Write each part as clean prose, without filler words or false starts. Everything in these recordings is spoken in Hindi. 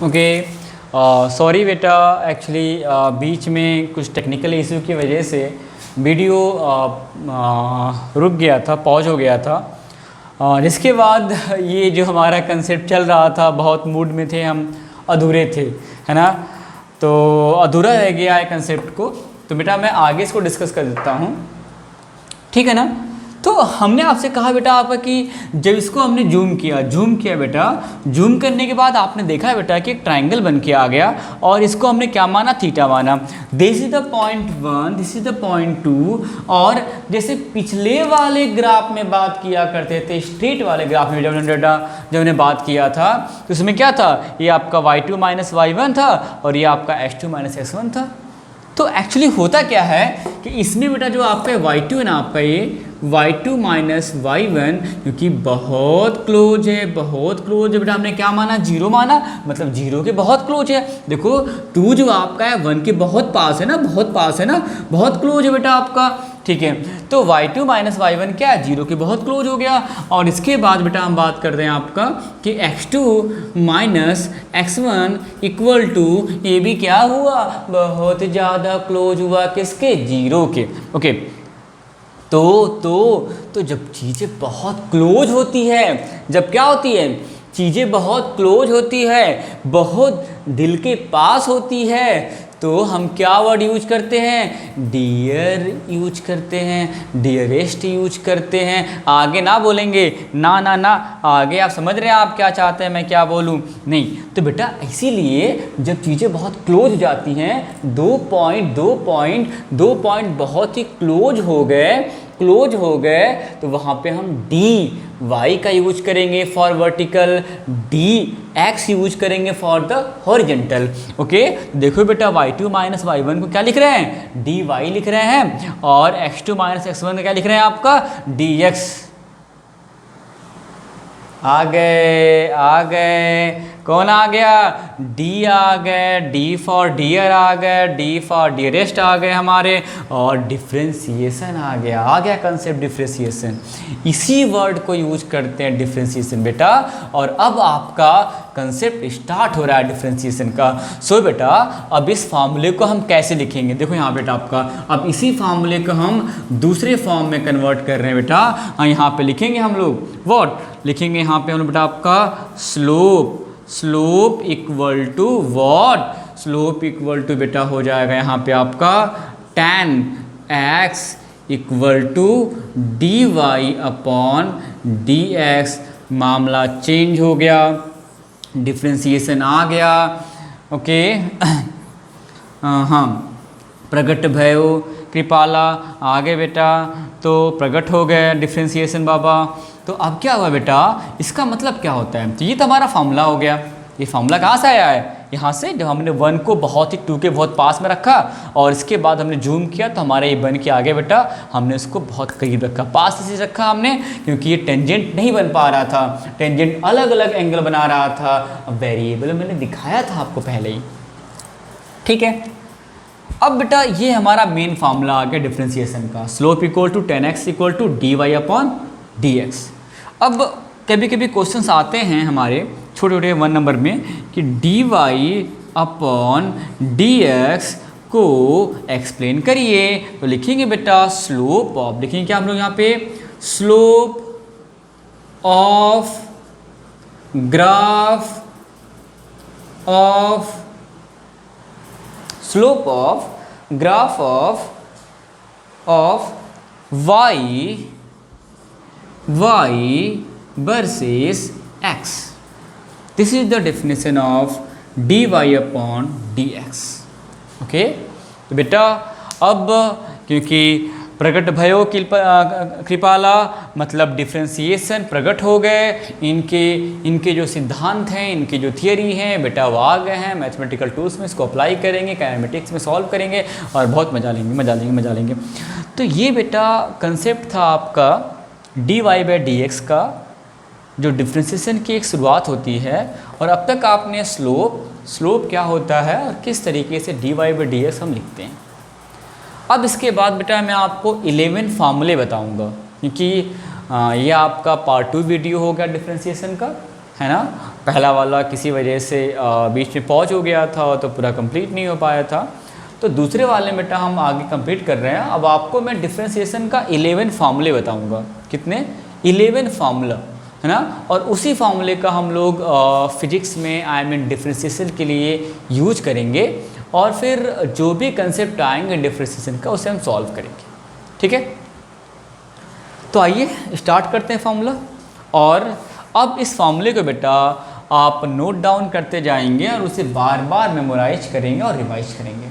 ओके, सॉरी बेटा, एक्चुअली बीच में कुछ टेक्निकल इशू की वजह से वीडियो रुक गया था, पॉज हो गया था। जिसके बाद ये जो हमारा कंसेप्ट चल रहा था, बहुत मूड में थे हम, अधूरे थे, है ना, तो अधूरा रह गया है कंसेप्ट को। तो बेटा मैं आगे इसको डिस्कस कर देता हूँ, ठीक है ना। तो हमने आपसे कहा बेटा आपका कि जब इसको हमने जूम किया बेटा, जूम करने के बाद आपने देखा बेटा कि एक ट्रायंगल बन के आ गया और इसको हमने क्या माना, थीटा माना। This is the point 1, this is the point 2। और जैसे पिछले वाले ग्राफ में बात किया करते थे, स्ट्रेट वाले ग्राफ में जब हमने बात किया था, तो उसमें क्या था, ये आपका y2 माइनस y1 था और ये आपका x2 माइनस x1 था। तो एक्चुअली होता क्या है कि इसमें बेटा जो आपका y2 है ना, आपका ये y2 माइनस y1, क्योंकि बहुत क्लोज है बेटा, हमने क्या माना, जीरो माना, मतलब जीरो के बहुत क्लोज है। देखो 2 जो आपका है 1 के बहुत पास है ना, बहुत क्लोज है बेटा आपका, ठीक है। तो y2 माइनस y1 क्या है, जीरो के बहुत क्लोज हो गया। और इसके बाद बेटा हम बात करते हैं आपका कि x2 minus x1 equal to, ये भी क्या हुआ, बहुत ज़्यादा क्लोज हुआ, किसके, जीरो के। ओके, तो जब चीज़ें बहुत क्लोज होती है, जब क्या होती है, चीज़ें बहुत क्लोज होती है, बहुत दिल के पास होती है, तो हम क्या वर्ड यूज करते हैं, डियर यूज करते हैं, डियरेस्ट यूज करते हैं। आगे ना बोलेंगे, ना ना ना, आगे आप समझ रहे हैं आप क्या चाहते हैं, मैं क्या बोलूं, नहीं। तो बेटा इसीलिए जब चीज़ें बहुत क्लोज हो जाती हैं, दो पॉइंट बहुत ही क्लोज हो गए, तो वहाँ पे हम डी वाई का यूज करेंगे for vertical, D x use करेंगे फॉर द हॉरिजेंटल। ओके, देखो बेटा y2 माइनस y1 को क्या लिख रहे हैं, dy लिख रहे हैं, और x2 माइनस x1 को क्या लिख रहे हैं, आपका dx। आ गए, कौन आ गया, D आ गए, D फॉर डियर आ गए, D फॉर डियरेस्ट आ गए हमारे, और डिफ्रेंसिएशन आ गया कंसेप्ट डिफ्रेंसिएशन। इसी वर्ड को यूज करते हैं डिफ्रेंसिएशन बेटा। और अब आपका कंसेप्ट स्टार्ट हो रहा है डिफ्रेंसिएशन का। सो बेटा अब इस फार्मूले को हम कैसे लिखेंगे, देखो यहाँ बेटा आपका, अब इसी फार्मूले को हम दूसरे फॉर्म में कन्वर्ट कर रहे हैं बेटा। यहाँ पे लिखेंगे हम लोग, व्हाट लिखेंगे यहाँ पे हम लोग बेटा, आपका slope equal to what, slope equal to बेटा हो जाएगा यहाँ पे आपका tan x equal to dy upon dx। मामला चेंज हो गया, डिफ्रेंसिएशन आ गया। ओके, हाँ, प्रकट भयो कृपाला आगे बेटा, तो प्रकट हो गए डिफ्रेंसिएशन बाबा। तो अब क्या हुआ बेटा, इसका मतलब क्या होता है, तो ये तो हमारा फार्मूला हो गया। ये फार्मूला कहाँ से आया है, यहाँ से, जब हमने 1 को बहुत ही 2 के बहुत पास में रखा और इसके बाद हमने जूम किया, तो हमारे ये बन के आगे बेटा हमने उसको बहुत करीब रखा, पास से रखा हमने, क्योंकि ये टेंजेंट नहीं बन पा रहा था, टेंजेंट अलग अलग एंगल बना रहा था। अब वेरिएबल मैंने दिखाया था आपको पहले ही, ठीक है। अब बेटा ये हमारा मेन फार्मूला आ गया डिफ्रेंसिएशन का, slope equal to tan x equal to dy upon dx। अब कभी कभी क्वेश्चंस आते हैं हमारे छोटे छोटे 1 नंबर में कि dy अपॉन dx को एक्सप्लेन करिए, तो लिखेंगे बेटा स्लोप ऑफ, लिखेंगे क्या हम लोग यहाँ पे, slope of graph of y versus x। This is the definition of dy upon dx। Okay, तो बेटा अब क्योंकि प्रकट भयो कृपाला मतलब डिफ्रेंसिएशन प्रकट हो गए, इनके जो सिद्धांत हैं, इनके जो थियरी हैं बेटा वो आ गए हैं, मैथमेटिकल टूल्स में इसको अप्लाई करेंगे, काइनेमेटिक्स में सॉल्व करेंगे और बहुत मजा लेंगे। तो ये बेटा कंसेप्ट था आपका dy बाई dx का, जो डिफ्रेंसिएशन की एक शुरुआत होती है। और अब तक आपने स्लोप क्या होता है और किस तरीके से dy बाई dx हम लिखते हैं। अब इसके बाद बेटा मैं आपको 11 फार्मूले बताऊंगा, क्योंकि ये आपका पार्ट 2 वीडियो होगा डिफ्रेंसिएशन का, है ना। पहला वाला किसी वजह से बीच में पॉज हो गया था तो पूरा कंप्लीट नहीं हो पाया था। तो दूसरे वाले में बेटा हम आगे कंप्लीट कर रहे हैं। अब आपको मैं डिफ्रेंसिएशन का 11 फार्मूले बताऊंगा। कितने? 11 फार्मूला, है ना। और उसी फार्मूले का हम लोग फिजिक्स में आई मीन डिफ्रेंसिएशन के लिए यूज करेंगे और फिर जो भी कंसेप्ट आएंगे डिफ्रेंसिएशन का उसे हम सॉल्व करेंगे। ठीक है, तो आइए स्टार्ट करते हैं फार्मूला। और अब इस फार्मूले को बेटा आप नोट डाउन करते जाएंगे और उसे बार बार मेमोराइज करेंगे और रिवाइज करेंगे,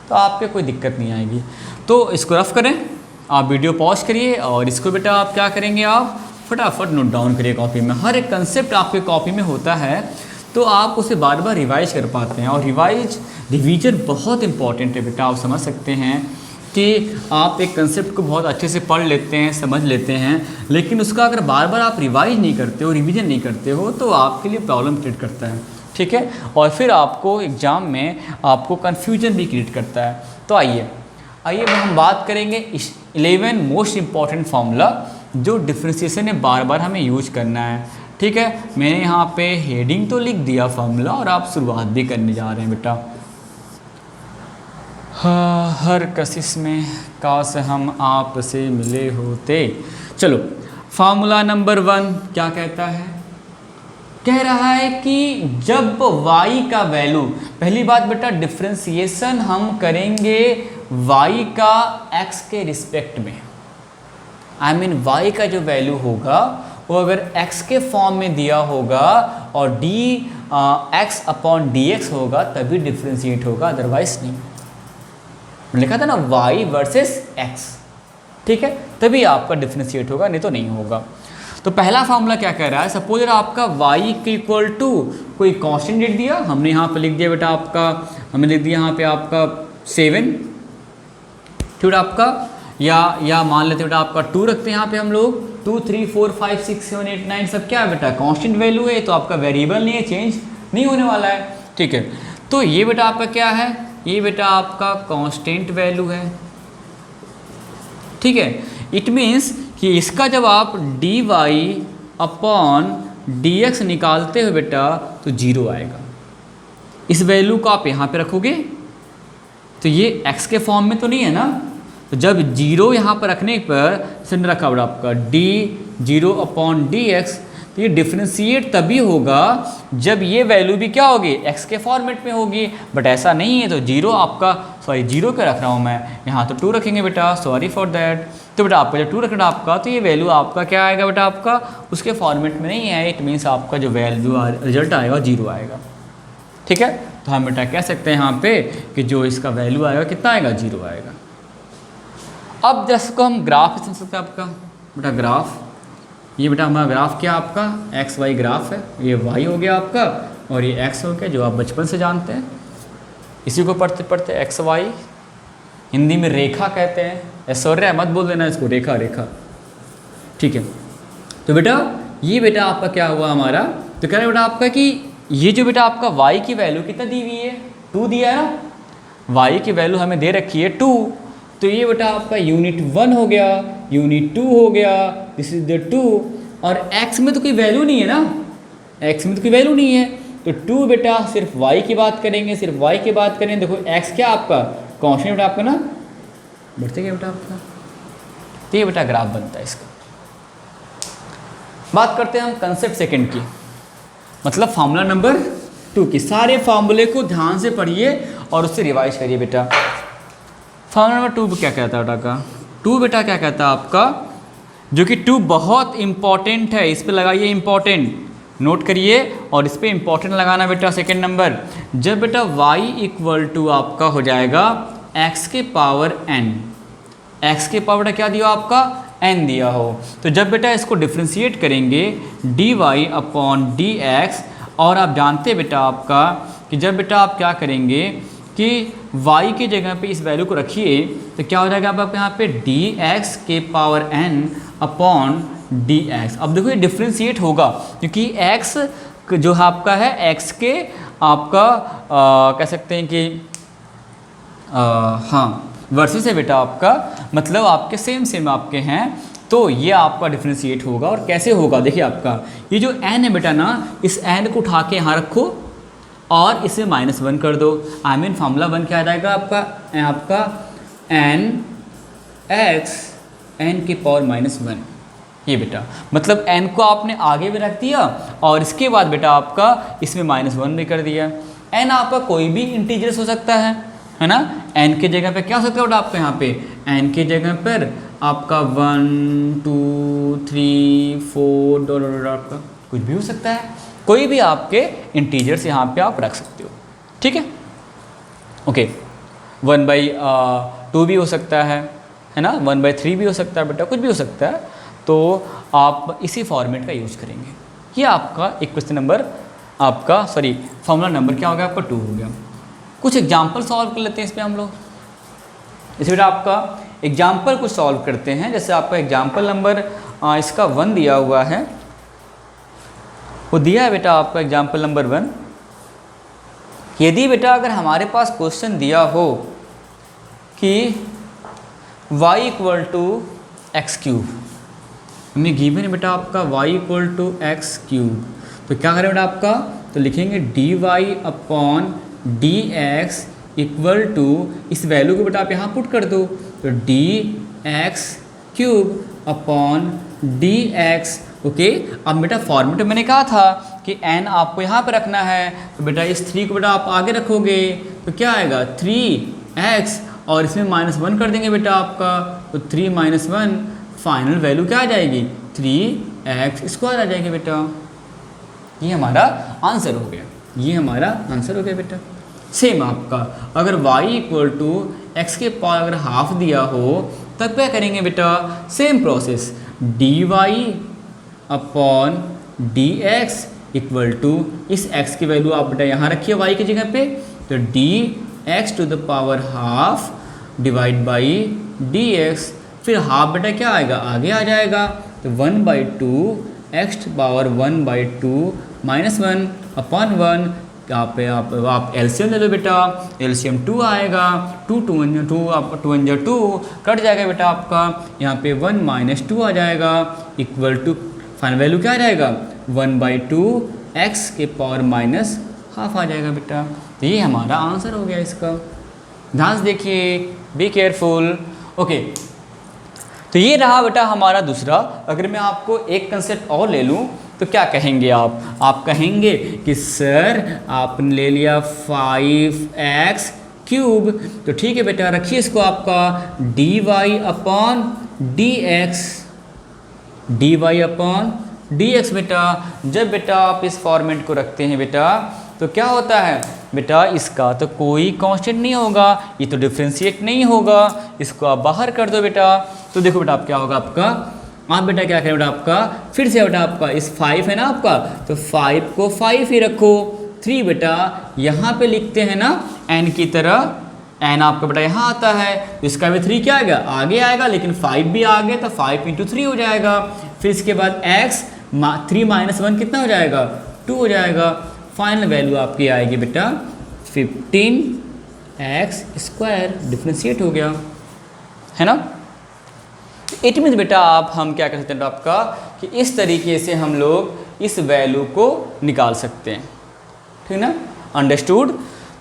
तो आपके कोई दिक्कत नहीं आएगी। तो इसको रफ करें, आप वीडियो पॉज करिए और इसको बेटा आप क्या करेंगे, आप फटाफट नोट डाउन करिए कॉपी में। हर एक कंसेप्ट आपके कॉपी में होता है तो आप उसे बार बार रिवाइज कर पाते हैं। और रिवीजन बहुत इंपॉर्टेंट है बेटा। आप समझ सकते हैं कि आप एक कंसेप्ट को बहुत अच्छे से पढ़ लेते हैं, समझ लेते हैं, लेकिन उसका अगर बार बार आप रिवाइज नहीं करते हो, रिवीजन नहीं करते हो, तो आपके लिए प्रॉब्लम क्रिएट करता है। ठीक है, और फिर आपको एग्ज़ाम में आपको कन्फ्यूजन भी क्रिएट करता है। तो आइए हम बात करेंगे 11 मोस्ट इम्पॉर्टेंट फार्मूला जो डिफ्रेंसिएशन में बार बार हमें यूज करना है। ठीक है, मैंने यहाँ पे हेडिंग तो लिख दिया फार्मूला और आप शुरुआत भी करने जा रहे हैं बेटा। हर कशिश में काश हम आपसे मिले होते। चलो, फार्मूला नंबर 1 क्या कहता है? कह रहा है कि जब y का वैल्यू, पहली बात बेटा डिफ्रेंसिएशन हम करेंगे y का x के रिस्पेक्ट में। आई मीन y का जो वैल्यू होगा वो अगर x के फॉर्म में दिया होगा और x अपॉन dx होगा तभी डिफ्रेंशिएट होगा, अदरवाइज नहीं। लिखा था ना y वर्सेस x, ठीक है, तभी आपका डिफ्रेंशिएट होगा, नहीं तो नहीं होगा। तो पहला फार्मूला क्या कह रहा है? सपोज आपका y के इक्वल टू कोई कांस्टेंट डेट दिया, हमने यहाँ पे लिख दिया बेटा आपका, हमने लिख दिया यहाँ पे आपका 7, ठीक आपका, या मान लेते बेटा आपका 2 रखते हैं यहाँ पे हम लोग। 2 3 4 5 6 7 8 9 सब क्या है बेटा? कांस्टेंट वैल्यू है, तो आपका वेरिएबल नहीं है, चेंज नहीं होने वाला है। ठीक है, तो ये बेटा आपका क्या है? ये बेटा आपका कांस्टेंट वैल्यू है। ठीक है, इट मीन्स कि इसका जब आप dy अपॉन dx निकालते हो बेटा तो 0 आएगा। इस वैल्यू को आप यहाँ पे रखोगे तो ये x के फॉर्म में तो नहीं है ना, तो जब 0 यहाँ पर रखने पर इसने रखा बेटा आपका d0 अपॉन dx, तो ये डिफ्रेंशिएट तभी होगा जब ये वैल्यू भी क्या होगी? x के फॉर्मेट में होगी। बट ऐसा नहीं है, तो 0 आपका, सॉरी 0 क्या रख रहा हूँ मैं यहाँ, तो 2 रखेंगे बेटा, सॉरी फॉर दैट। तो बेटा आपका जब 2 रखना आपका, तो ये वैल्यू आपका क्या आएगा बेटा? आपका उसके फॉर्मेट में नहीं है, इट मीन्स आपका जो वैल्यू रिजल्ट आएगा 0 आएगा। ठीक है, तो हम बेटा कह सकते हैं यहाँ पे कि जो इसका वैल्यू आएगा कितना आएगा? 0 आएगा। अब जिसको हम ग्राफ समझ सकते हैं आपका बेटा, ग्राफ, ये बेटा हमारा ग्राफ क्या आपका? एक्स वाई ग्राफ है, ये y हो गया आपका और ये x हो गया, जो आप बचपन से जानते हैं। इसी को पढ़ते पढ़ते एक्स वाई, हिंदी में रेखा कहते हैं, ऐश्वर्या मत बोल देना इसको, रेखा रेखा। ठीक है, तो बेटा ये बेटा आपका क्या हुआ हमारा? तो कह रहे बेटा आपका कि ये जो बेटा आपका y की वैल्यू कितना दी हुई है? 2 दिया है ना, y की वैल्यू हमें दे रखी है 2, तो ये बेटा आपका यूनिट 1 हो गया, यूनिट 2 हो गया, दिस इज द 2। और x में तो कोई वैल्यू नहीं है ना, x में तो कोई वैल्यू नहीं है, तो 2 बेटा सिर्फ y की बात करेंगे, सिर्फ y की बात करें। देखो x क्या आपका? कांस्टेंट बेटा आपका ना, बढ़ते गया बेटा आपका, तो ये बेटा ग्राफ बनता है इसका। बात करते हैं हम कंसेप्ट सेकंड की, मतलब फार्मूला नंबर 2 की। सारे फार्मूले को ध्यान से पढ़िए और उससे रिवाइज करिए बेटा। फार्मूला नंबर 2 क्या कहता है बेटा का? 2 बेटा क्या कहता है आपका? जो कि 2 बहुत इंपॉर्टेंट है, इस पे लगाइए इंपॉर्टेंट, नोट करिए और इस पे इंपॉर्टेंट लगाना बेटा। सेकंड नंबर, जब बेटा y इक्वल टू आपका हो जाएगा x के पावर n, x के पावर क्या दिया आपका? n दिया हो, तो जब बेटा इसको डिफ्रेंशिएट करेंगे dy अपॉन dx, और आप जानते हैं बेटा आपका कि जब बेटा आप क्या करेंगे कि y की जगह पे इस वैल्यू को रखिए तो क्या हो जाएगा आपका यहाँ पे? dx के पावर n अपॉन dx। अब देखो ये डिफ्रेंशिएट होगा क्योंकि x जो आपका है x के आपका कह सकते हैं कि हाँ वर्सेस है बेटा आपका, मतलब आपके सेम आपके हैं, तो ये आपका डिफ्रेंशिएट होगा। और कैसे होगा, देखिए आपका ये जो n है बेटा ना, इस n को उठा के यहाँ रखो और इसे -1 कर दो। आई मीन फार्मूला 1 क्या आ जाएगा आपका n x n की पावर -1, ये बेटा मतलब n को आपने आगे भी रख दिया और इसके बाद बेटा आपका इसमें -1 भी कर दिया। n आपका कोई भी इंटीजर्स हो सकता है ना। n के जगह पे क्या हो सकता है बेटा आपका, यहाँ पे n के जगह पर आपका 1 2 3 4 आपका कुछ भी हो सकता है, कोई भी आपके इंटीजर्स यहाँ पे आप रख सकते हो, ठीक है। ओके 1/2 भी हो सकता है ना, 1/3 भी हो सकता है बेटा, कुछ भी हो सकता है। तो आप इसी फॉर्मेट का यूज करेंगे। ये आपका एक क्वेश्चन नंबर आपका फॉर्मूला नंबर क्या हो गया आपका 2 हो गया। कुछ एग्जाम्पल सॉल्व कर लेते हैं इस पर हम लोग। इस बेटा आपका एग्जाम्पल कुछ सॉल्व करते हैं। जैसे आपका एग्जाम्पल नंबर इसका 1 दिया हुआ है, वो दिया है बेटा आपका एग्जाम्पल नंबर 1। यदि बेटा अगर हमारे पास क्वेश्चन दिया हो कि y = x³, हमें गिवन है बेटा आपका y = x³, तो क्या करें बेटा आपका, तो लिखेंगे dy/dx = इस वैल्यू को बेटा आप यहाँ पुट कर दो, तो dx³/dx। ओके अब बेटा फॉर्मेट में मैंने कहा था कि n आपको यहाँ पे रखना है, तो बेटा इस 3 को बेटा आप आगे रखोगे तो क्या आएगा 3x और इसमें -1 कर देंगे बेटा आपका, तो 3 - 1 फाइनल वैल्यू क्या आ जाएगी 3x² आ जाएगी बेटा। ये हमारा आंसर हो गया, ये हमारा आंसर हो गया बेटा। सेम आपका अगर y = x के पावर अगर हाफ दिया हो तब क्या करेंगे बेटा, सेम प्रोसेस dy/dx = इस x की वैल्यू आप बेटा यहाँ रखिए y की जगह पे, तो dx⁻½ / dx, फिर हाफ बेटा क्या आएगा आगे आ जाएगा, तो 1/2 x⁻1/2 -1/1। यहाँ पे आप एलसीएम ले लो बेटा, एलसीएम 2 आएगा, 2 2 2 कट जाएगा बेटा आपका, यहाँ पे 1 - 2 आ जाएगा इक्वल टू फाइनल वैल्यू क्या आ जाएगा 1/2 x⁻½ आ जाएगा बेटा। तो ये हमारा आंसर हो गया इसका। ध्यान से देखिए, बी केयरफुल। ओके तो ये रहा बेटा हमारा दूसरा। अगर मैं आपको एक कंसेप्ट और ले लूँ तो क्या कहेंगे आप कहेंगे कि सर आपने ले लिया 5x³, तो ठीक है बेटा रखिए इसको आपका dy/dx बेटा। जब बेटा आप इस फॉर्मेट को रखते हैं बेटा तो क्या होता है बेटा, इसका तो कोई कांस्टेंट नहीं होगा, ये तो डिफ्रेंशिएट नहीं होगा, इसको आप बाहर कर दो बेटा। तो देखो बेटा आप क्या होगा आपका, आप बेटा क्या करें बेटा आपका फिर से बेटा आपका इस 5 है ना आपका, तो 5 को 5 ही रखो, 3 बेटा यहाँ पे लिखते हैं ना n की तरह, n आपका बेटा यहाँ आता है तो इसका भी 3 क्या आएगा आगे आएगा, लेकिन 5 भी आगे तो 5 × 3 हो जाएगा। फिर इसके बाद x 3 - 1 कितना हो जाएगा 2 हो जाएगा। फाइनल वैल्यू आपकी आएगी बेटा 15x², डिफ्रेंशिएट हो गया है ना। इट मीन्स बेटा हम क्या कर सकते हैं आपका कि इस तरीके से हम लोग इस वैल्यू को निकाल सकते हैं, ठीक ना, अंडरस्टूड।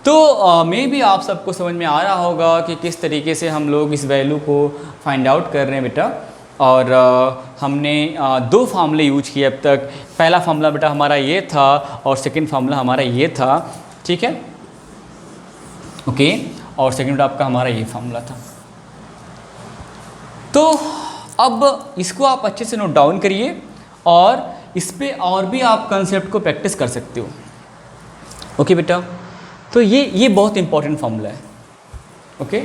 तो मे भी आप सबको समझ में आ रहा होगा कि किस तरीके से हम लोग इस वैल्यू को फाइंड आउट कर रहे हैं बेटा। और हमने 2 फार्मूले यूज किए अब तक। पहला फार्मूला बेटा हमारा ये था और सेकंड फार्मूला हमारा ये था, ठीक है ओके, और सेकंड बेटा आपका हमारा ये फार्मूला था। तो अब इसको आप अच्छे से नोट डाउन करिए और इस पे और भी आप कंसेप्ट को प्रैक्टिस कर सकते हो, ओके बेटा। तो ये बहुत इंपॉर्टेंट फार्मूला है, ओके।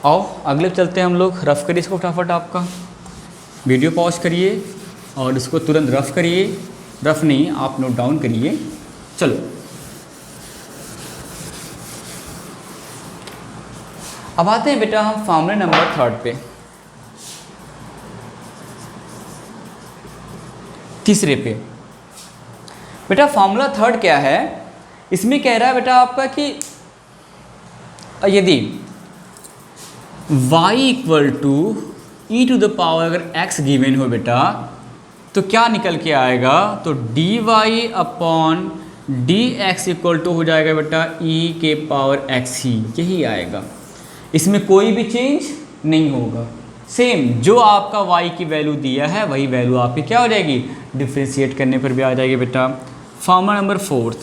आओ अगले चलते हैं हम लोग। रफ करिए इसको फटाफट, आपका वीडियो पॉज करिए और इसको तुरंत रफ करिए, रफ नहीं आप नोट डाउन करिए। चलो अब आते हैं बेटा हम फार्मूला नंबर 3 पे, तीसरे पे। बेटा फार्मूला 3 क्या है, इसमें कह रहा है बेटा आपका कि यदि y = e to the power अगर x गिवन हो बेटा तो क्या निकल के आएगा, तो d Y upon D x equal to हो जाएगा बेटा e के पावर x ही, यही आएगा। इसमें कोई भी चेंज नहीं होगा, सेम जो आपका y की वैल्यू दिया है वही वैल्यू आपकी क्या हो जाएगी, डिफ्रेंशिएट करने पर भी आ जाएगी बेटा। फॉर्मूला नंबर 4,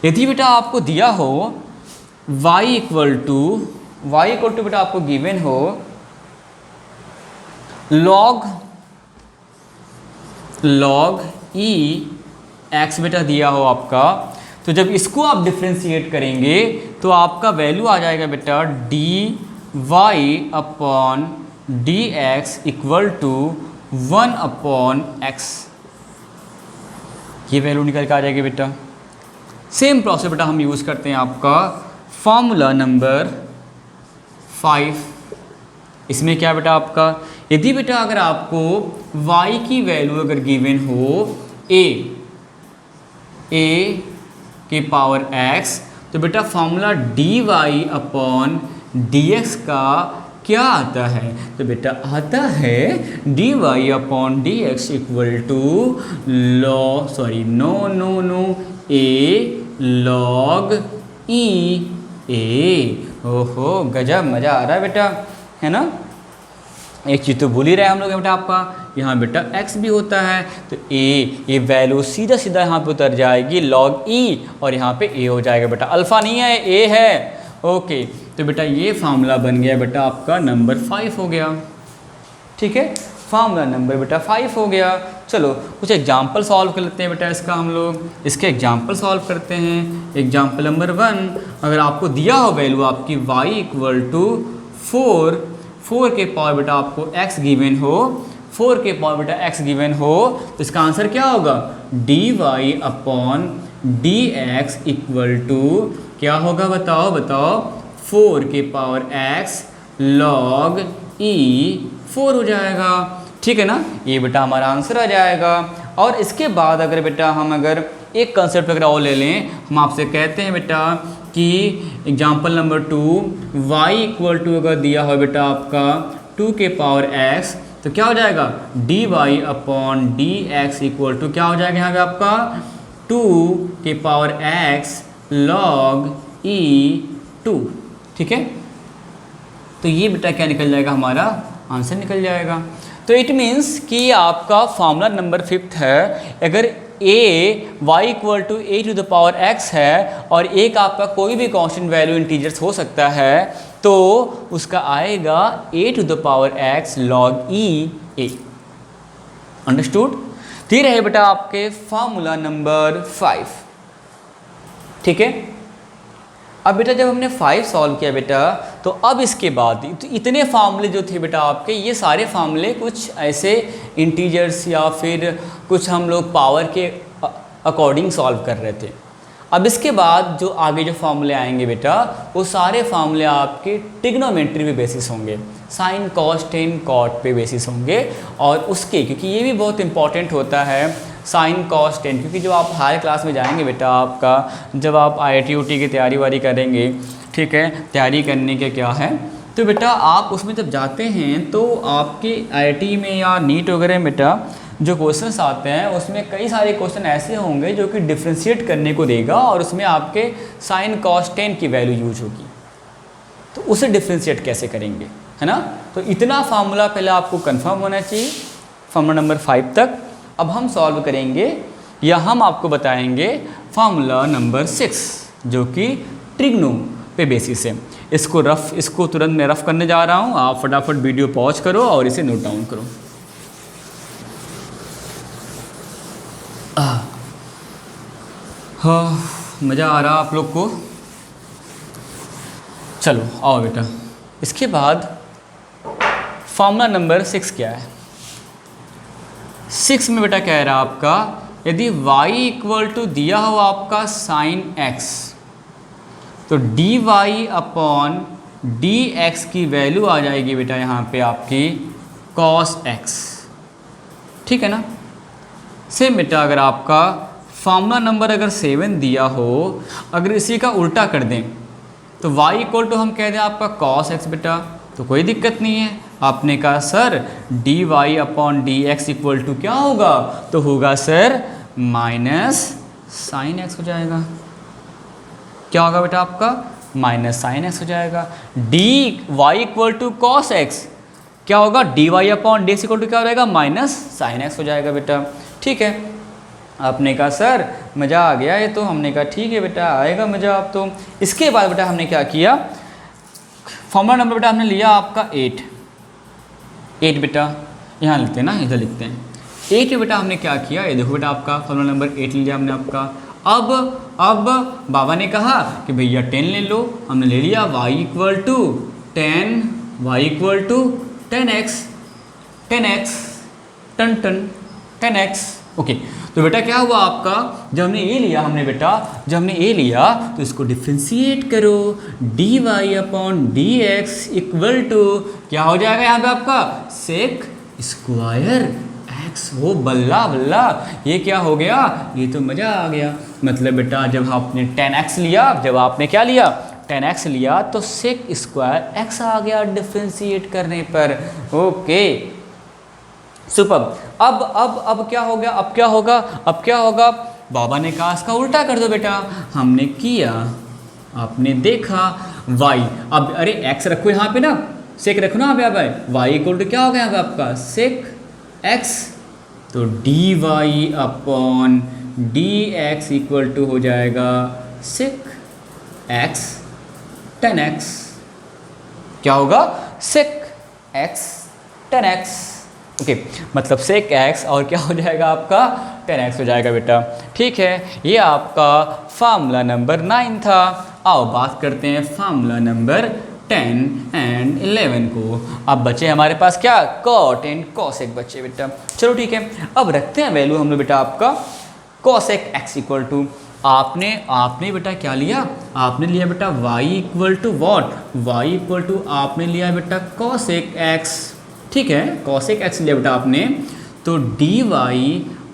यदि बेटा आपको दिया हो y इक्वल टू बेटा आपको गिवन हो log e x बेटा दिया हो आपका, तो जब इसको आप डिफ्रेंशिएट करेंगे तो आपका वैल्यू आ जाएगा बेटा d Y upon D x equal to 1 upon x, ये वैल्यू निकल के आ जाएगी बेटा। सेम प्रोसेस बेटा हम यूज़ करते हैं आपका फॉर्मूला नंबर 5। इसमें क्या बेटा आपका, यदि बेटा अगर आपको y की वैल्यू अगर गिवन हो a के पावर x, तो बेटा formula D Y upon D X का क्या आता है, तो बेटा आता है D Y upon D x equal to A log E A. ओहो गजब, मज़ा आ रहा है बेटा, है ना। एक चीज़ तो भूल ही रहे हम लोग बेटा, आपका यहाँ बेटा x भी होता है तो ये वैल्यू सीधा सीधा यहाँ पे उतर जाएगी log e और यहाँ पे a हो जाएगा बेटा, अल्फ़ा नहीं है a है। ओके तो बेटा ये फार्मूला बन गया बेटा आपका नंबर 5 हो गया, ठीक है, फार्मूला नंबर बेटा 5 हो गया। चलो कुछ एग्जाम्पल सॉल्व कर लेते हैं बेटा इसका, हम लोग इसके एग्जाम्पल सॉल्व करते हैं। एग्जाम्पल नंबर 1, अगर आपको दिया हो वैल्यू आपकी y इक्वल टू 4 के पावर बेटा आपको x गिवन हो, 4 के पावर बेटा x गिवन हो, तो इसका आंसर क्या होगा, d Y upon D x equal to क्या होगा, बताओ 4 के पावर x log e 4 हो जाएगा, ठीक है ना। ये बेटा हमारा आंसर आ जाएगा। और इसके बाद अगर बेटा हम अगर एक कंसेप्ट अगर और ले लें, हम आपसे कहते हैं बेटा कि example number 2 y equal to अगर दिया हो बेटा आपका 2 के पावर x, तो क्या हो जाएगा d Y upon D x equal to क्या हो जाएगा यहाँ पे आपका 2 के पावर x log e 2, ठीक है। तो ये बेटा क्या निकल जाएगा, हमारा आंसर निकल जाएगा। तो इट मीन्स कि आपका फॉर्मूला नंबर 5 है, अगर y equal to a to the power x है और एक आपका कोई भी कांस्टेंट वैल्यू इंटीजर्स हो सकता है, तो उसका आएगा a to the power x log e a। Understood. तो ये रहे बेटा आपके फॉर्मूला नंबर 5, ठीक है। अब बेटा जब हमने 5 सॉल्व किया बेटा, तो अब इसके बाद तो इतने फार्मूले जो थे बेटा आपके, ये सारे फार्मूले कुछ ऐसे इंटीजर्स या फिर कुछ हम लोग पावर के अकॉर्डिंग सॉल्व कर रहे थे। अब इसके बाद जो आगे जो फार्मूले आएंगे बेटा, वो सारे फार्मूले आपके ट्रिग्नोमेट्री पे बेसिस होंगे, साइन कॉस टेन कॉट पे बेसिस होंगे। और उसके क्योंकि ये भी बहुत इंपॉर्टेंट होता है साइन कॉस टेन, क्योंकि जो आप हायर क्लास में जाएंगे बेटा, आपका जब आप IIT UT की तैयारी वारी करेंगे, ठीक है, तैयारी करने के क्या है, तो बेटा आप उसमें जब जाते हैं तो आपके IIT में या नीट वगैरह में बेटा जो क्वेश्चंस आते हैं उसमें कई सारे क्वेश्चन ऐसे होंगे जो कि डिफ्रेंशिएट करने को देगा और उसमें आपके साइन कॉस टेन की वैल्यू यूज होगी, तो उसे डिफ्रेंशिएट कैसे करेंगे, है ना। तो इतना फार्मूला पहले आपको कंफर्म होना चाहिए फार्मूला नंबर 5 तक। अब हम सॉल्व करेंगे या हम आपको बताएंगे फार्मूला नंबर 6 जो कि ट्रिग्नो पे बेसिस है। इसको तुरंत मैं रफ करने जा रहा हूँ, आप फटाफट वीडियो पॉज करो और इसे नोट डाउन करो। हाँ मज़ा आ रहा आप लोग को, चलो आओ बेटा। इसके बाद फार्मूला नंबर 6 क्या है, 6 में बेटा कह रहा है आपका, यदि y इक्वल टू दिया हो आपका साइन x, तो d Y upon D x की वैल्यू आ जाएगी बेटा यहाँ पे आपकी कॉस x, ठीक है ना। सेम बेटा अगर आपका फार्मूला नंबर अगर 7 दिया हो, अगर इसी का उल्टा कर दें तो y इक्वल टू हम कह दें आपका कॉस x बेटा, तो कोई दिक्कत नहीं है, आपने कहा sir d Y upon D x equal to क्या होगा, तो होगा सर माइनस साइन एक्स हो जाएगा। क्या होगा बेटा आपका, माइनस साइन एक्स हो जाएगा। D y equal to cos x क्या होगा, d Y upon D x equal to क्या हो जाएगा, माइनस साइन एक्स हो जाएगा बेटा। ठीक है, आपने कहा सर मज़ा आ गया ये तो, हमने कहा ठीक है बेटा आएगा मज़ा आप तो। इसके बाद बेटा हमने क्या किया, फॉर्मूला नंबर बेटा हमने लिया आपका 8 बेटा, यहाँ लिखते हैं ना, इधर लिखते हैं 8 में बेटा हमने क्या किया, ये देखो बेटा आपका फॉर्मूला नंबर 8 लिया हमने आपका। अब बाबा ने कहा कि भैया 10 ले लो, हमने ले लिया y equal to 10, y equal to 10x 10x। Okay, तो बेटा क्या हुआ आपका, जब हमने ये लिया जब हमने ये लिया तो इसको डिफ्रेंशिएट करो, dy upon dx equal to क्या हो जाएगा यहाँ पे आपका, सेक स्क्वायर x। हो बल्ला बल्ला, ये क्या हो गया, ये तो मज़ा आ गया। मतलब बेटा जब आपने 10x लिया, जब आपने क्या लिया 10x लिया तो सेक स्क्वायर x आ गया डिफ्रेंशिएट करने पर। Okay super. अब क्या हो गया, अब क्या होगा, बाबा ने कहा इसका उल्टा कर दो बेटा, हमने किया, आपने देखा y, अब अरे x रखो यहाँ पे ना, सेक रखो ना यहाँ पे, y इक्वल टू क्या हो गया यहाँ पे आपका सेक x, तो dy upon dx equal to हो जाएगा सेक x 10x। क्या होगा, सेक x 10x। ओके, मतलब सेक x और क्या हो जाएगा आपका 10x हो जाएगा बेटा। ठीक है, ये आपका फार्मूला नंबर 9 था। आओ बात करते हैं फार्मूला नंबर 10 एंड 11 को। अब बचे हमारे पास क्या, कॉट एंड कॉसेक बचे बेटा। चलो ठीक है, अब रखते हैं वैल्यू हम लोग बेटा आपका कॉसेक x इक्वल टू, आपने बेटा क्या लिया, आपने लिया बेटा y equal to what, y equal to आपने लिया बेटा कॉसेक x। ठीक है, कॉसेक x लिया बेटा आपने, तो dy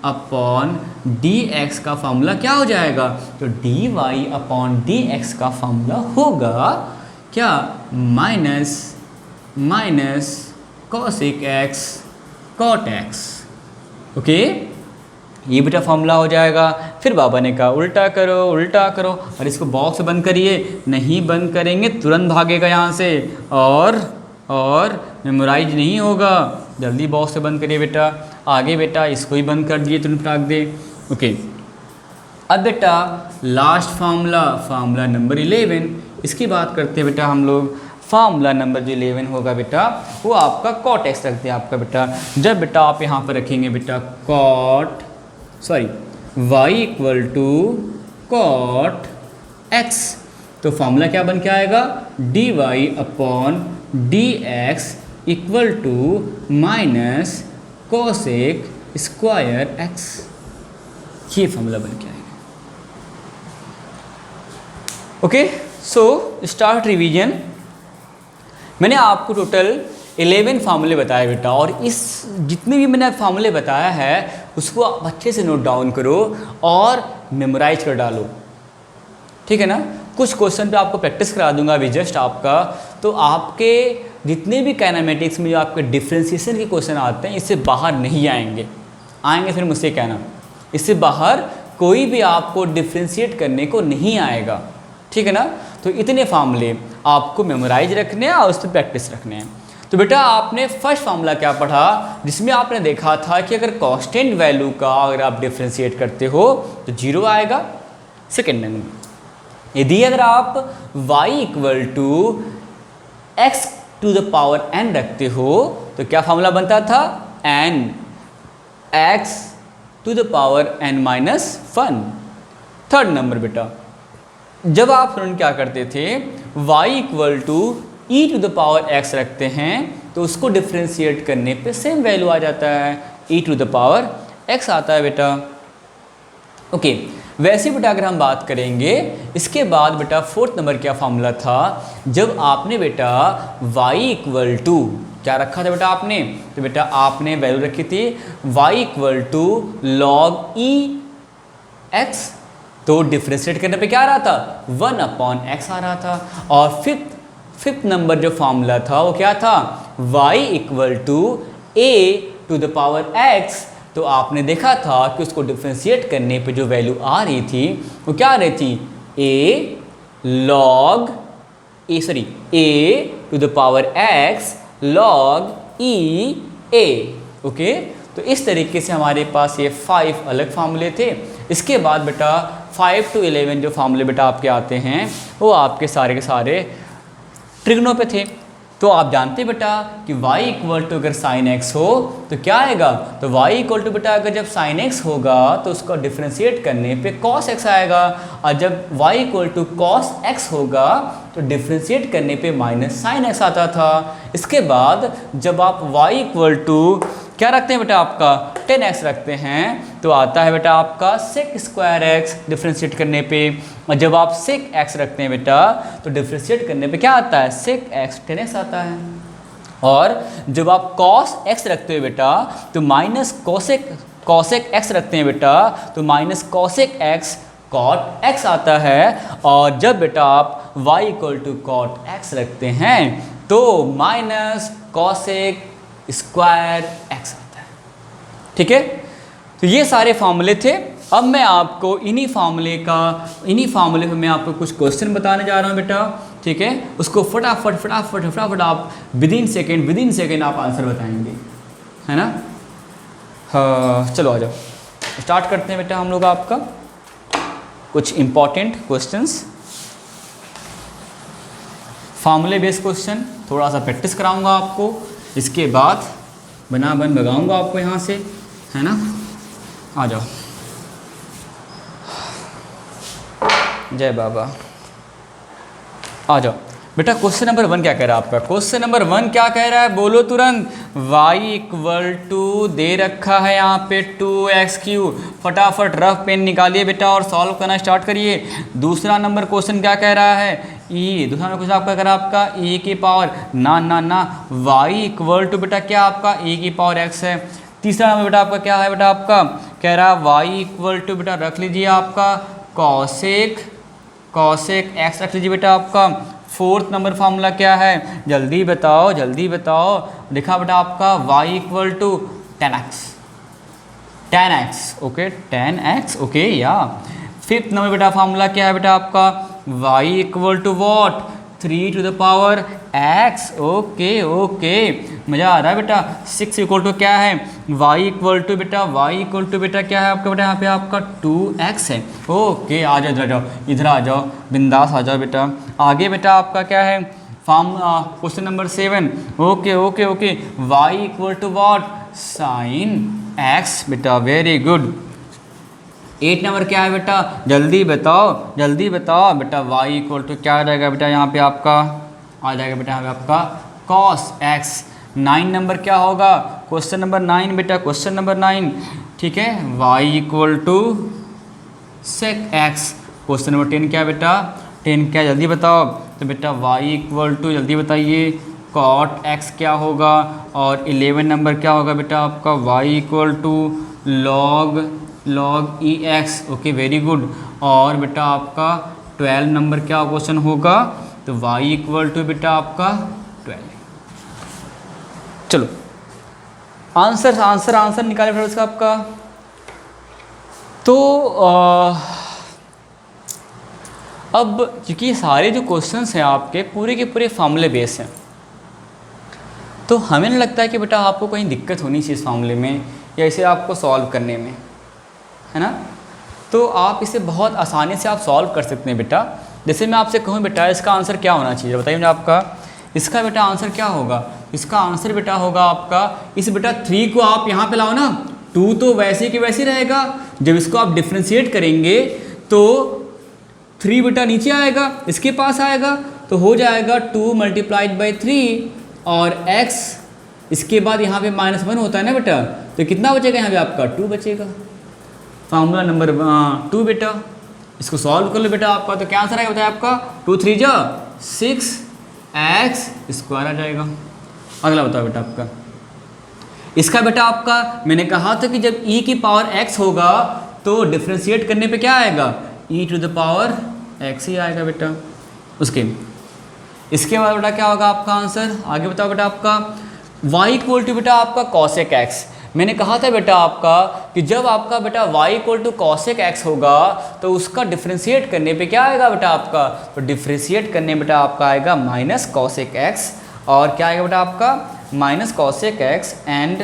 अपॉन dx का फार्मूला क्या हो जाएगा, तो dy अपॉन dx का फार्मूला होगा क्या, minus cosec x cot x। Okay, ये बेटा फॉर्मूला हो जाएगा। फिर बाबा ने कहा उल्टा करो, और इसको बॉक्स बंद करिए, नहीं बंद करेंगे तुरंत भागेगा यहाँ से और मेमोराइज नहीं होगा। जल्दी बॉक्स से बंद करिए बेटा। आगे बेटा इसको ही बंद कर दिए, तुरंत टाक दे। ओके, अब बेटा लास्ट फार्मूला नंबर 11, इसकी बात करते हैं बेटा हम लोग। फार्मूला नंबर जो 11 होगा बेटा वो आपका कॉट एक्स रखते हैं आपका बेटा। जब बेटा आप यहाँ पर रखेंगे बेटा y equal to cot x, तो फार्मूला क्या बन के आएगा, dy upon dx equal to minus cosec square x। ये फार्मूला बन के आएगा। Okay, so start revision. मैंने आपको टोटल 11 फार्मूले बताए बेटा, और इस जितने भी मैंने फार्मूले बताया है उसको आप अच्छे से नोट डाउन करो और मेमोराइज कर डालो। ठीक है ना, कुछ क्वेश्चन पे आपको प्रैक्टिस करा दूंगा अभी जस्ट आपका, तो आपके जितने भी काइनेमेटिक्स में जो आपके डिफ्रेंशिएशन के क्वेश्चन आते हैं इससे बाहर नहीं आएंगे फिर मुझसे कहना, इससे बाहर कोई भी आपको डिफ्रेंशिएट करने को नहीं आएगा। ठीक है ना, तो इतने फार्मूले आपको मेमोराइज रखने हैं और उस पर प्रैक्टिस रखने हैं। तो बेटा आपने फर्स्ट फार्मूला क्या पढ़ा, जिसमें आपने देखा था कि अगर कांस्टेंट वैल्यू का अगर आप डिफ्रेंशिएट करते हो तो 0 आएगा। सेकेंड नंबर, यदि अगर आप y equal to x to the power n रखते हो तो क्या फार्मूला बनता था, n x to the power n minus 1। Third number बेटा, जब आप फ्रेंड क्या करते थे, y equal to e to the power x रखते हैं तो उसको डिफ्रेंशिएट करने पे सेम वैल्यू आ जाता है, e to the power x आता है बेटा। ओके, वैसे बेटा अगर हम बात करेंगे इसके बाद बेटा फोर्थ नंबर क्या फार्मूला था, जब आपने बेटा y इक्वल टू क्या रखा था बेटा आपने, तो बेटा आपने वैल्यू रखी थी y equal to log e x, तो डिफ्रेंशिएट करने पे क्या आ रहा था, 1 अपॉन x आ रहा था। और फिफ्थ नंबर जो फॉर्मूला था वो क्या था, y equal to a to the power x। तो आपने देखा था कि उसको डिफ्रेंशिएट करने पे जो वैल्यू आ रही थी वो क्या आ रही थी, a to the power x log e a। Okay, तो इस तरीके से हमारे पास ये 5 अलग फार्मूले थे। इसके बाद बेटा 5 to 11 जो फार्मूले बेटा आपके आते हैं वो आपके सारे के सारे ट्रिग्नो पे थे। तो आप जानते बेटा कि y इक्वल टू अगर साइन x हो तो क्या आएगा, तो y इक्वल टू बेटा अगर जब साइन x होगा तो उसको डिफ्रेंशिएट करने पे cos x आएगा, और जब y equal to cos x होगा तो डिफ्रेंशिएट करने पे माइनस साइन x आता था। इसके बाद जब आप y इक्वल टू क्या रखते हैं बेटा आपका 10x रखते हैं तो आता है बेटा आपका sec स्क्वायर x डिफ्रेंशिएट करने पे, और जब आप sec x रखते हैं बेटा तो डिफ्रेंशिएट करने पे क्या आता है, sec x 10x आता है। और जब आप cos x रखते हो बेटा तो माइनस cosec x रखते हैं बेटा तो minus cosec x cot x आता है। और जब बेटा आप y equal to cot x रखते हैं तो माइनस cosec स्क्वायर x आता है। ठीक है, तो ये सारे फार्मूले थे। अब मैं आपको इन्हीं फार्मूले पे मैं आपको कुछ क्वेश्चन बताने जा रहा हूँ बेटा। ठीक है, उसको फटाफट आप विद इन सेकेंड आप आंसर बताएंगे, है ना। हाँ चलो आ जाओ, स्टार्ट करते हैं बेटा हम लोग आपका कुछ इम्पॉर्टेंट क्वेश्चंस, फार्मूले बेस्ड क्वेश्चन। थोड़ा सा प्रैक्टिस कराऊंगा आपको, इसके बाद बना बन भगाऊंगा आपको यहाँ से, है ना। आ जाओ, जय बाबा। आ जाओ बेटा, क्वेश्चन नंबर 1 क्या कह रहा है आपका, क्वेश्चन नंबर 1 क्या कह रहा है बोलो तुरंत। y इक्वल टू दे रखा है यहाँ पे 2x3। फटाफट रफ पेन निकालिए बेटा और सॉल्व करना स्टार्ट करिए। दूसरा नंबर क्वेश्चन क्या कह रहा है, दूसरा नंबर क्वेश्चन आपका कह रहा है आपका e की पावर ना y इक्वल टू बेटा क्या आपका e की पावर x है। तीसरा नंबर बेटा आपका क्या है, बेटा आपका कह रहा है y इक्वल टू बेटा रख लीजिए आपका कॉसेक x रख लीजिए बेटा आपका। फोर्थ नंबर फार्मूला क्या है, जल्दी बताओ। लिखा बेटा आपका y equal to 10x। Okay 10x, okay yeah. Fifth number बेटा फार्मूला क्या है बेटा आपका, y equal to what 3 to the power x। Okay मज़ा आ रहा है बेटा। 6 इक्वल टू क्या है, y इक्वल टू बेटा क्या है आपका बेटा यहाँ पे आपका 2x है। ओके आ जाओ इधर आ जाओ, बिंदास आ जाओ बेटा। आगे बेटा आपका क्या है, question number 7। Okay y equal to what sine x बेटा, वेरी गुड। 8 नंबर क्या है बेटा, जल्दी बताओ बेटा। y इक्वल टू क्या रहेगा बेटा यहाँ पे आपका आ जाएगा बेटा यहाँ पे आपका cos x। 9 नंबर क्या होगा, क्वेश्चन नंबर 9 बेटा, क्वेश्चन नंबर 9। ठीक है, y equal to sec x। Question number 10 क्या बेटा, 10 क्या जल्दी बताओ। तो बेटा y इक्वल टू जल्दी बताइए cot x क्या होगा। और 11 नंबर क्या होगा बेटा आपका y equal to log e x। Okay very good. और बेटा आपका 12 नंबर क्या क्वेश्चन होगा, तो y इक्वल टू बेटा आपका 12। चलो आंसर निकाले फिर उसका आपका। तो अब क्योंकि ये सारे जो क्वेश्चंस हैं आपके पूरे के पूरे फार्मूले बेस हैं, तो हमें नहीं लगता है कि बेटा आपको कहीं दिक्कत होनी चाहिए इस फार्मूले में या इसे आपको सॉल्व करने में, है ना। तो आप इसे बहुत आसानी से आप सॉल्व कर सकते हैं बेटा। जैसे मैं आपसे कहूँ बेटा इसका आंसर क्या होना चाहिए, बताइए मुझे आपका इसका बेटा आंसर क्या होगा। इसका आंसर बेटा होगा आपका इस बेटा 3 को आप यहाँ पे लाओ ना, 2 तो वैसे कि वैसे रहेगा। जब इसको आप डिफ्रेंशिएट करेंगे तो 3 बेटा नीचे आएगा, इसके पास आएगा, तो हो जाएगा 2 मल्टीप्लाइड बाई 3 और x। इसके बाद यहाँ पे -1 होता है ना बेटा, तो कितना बचेगा यहाँ पे आपका 2 बचेगा। फार्मूला नंबर 2 बेटा, इसको सॉल्व कर लो बेटा आपका, तो क्या आंसर आएगा बताया आपका 2 3 जा 6 x स्क्वायर आ जाएगा। अगला बताओ बेटा आपका इसका बेटा आपका मैंने कहा था कि जब e की पावर x होगा तो डिफ्रेंशिएट करने पे क्या आएगा e to the power x ही आएगा बेटा। उसके इसके बाद बेटा क्या होगा आपका आंसर, आगे बताओ बेटा आपका y इक्वल टू बेटा आपका कॉसेक एक्स। मैंने कहा था बेटा आपका कि जब आपका बेटा y equal to cosec x होगा तो उसका डिफ्रेंशिएट करने पे क्या आएगा बेटा आपका, तो डिफ्रेंशिएट करने बेटा आपका आएगा माइनस कॉसेक एक्स, और क्या आएगा बेटा आपका minus cosec x and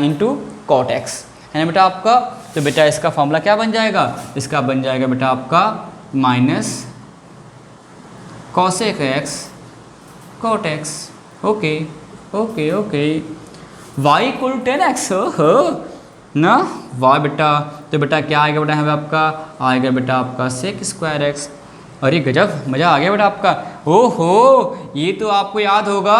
into cot x, है ना बेटा आपका। तो बेटा इसका फॉर्मूला क्या बन जाएगा, इसका बन जाएगा बेटा आपका minus cosec x cot x. Okay okay okay, y equal to 10x हो ना वाह बेटा। तो बेटा क्या आएगा बेटा यहाँ पे आपका आएगा बेटा आपका सेक स्क्वायर एक्स। अरे गजब, मज़ा आ गया बेटा आपका। ओहो, ये तो आपको याद होगा,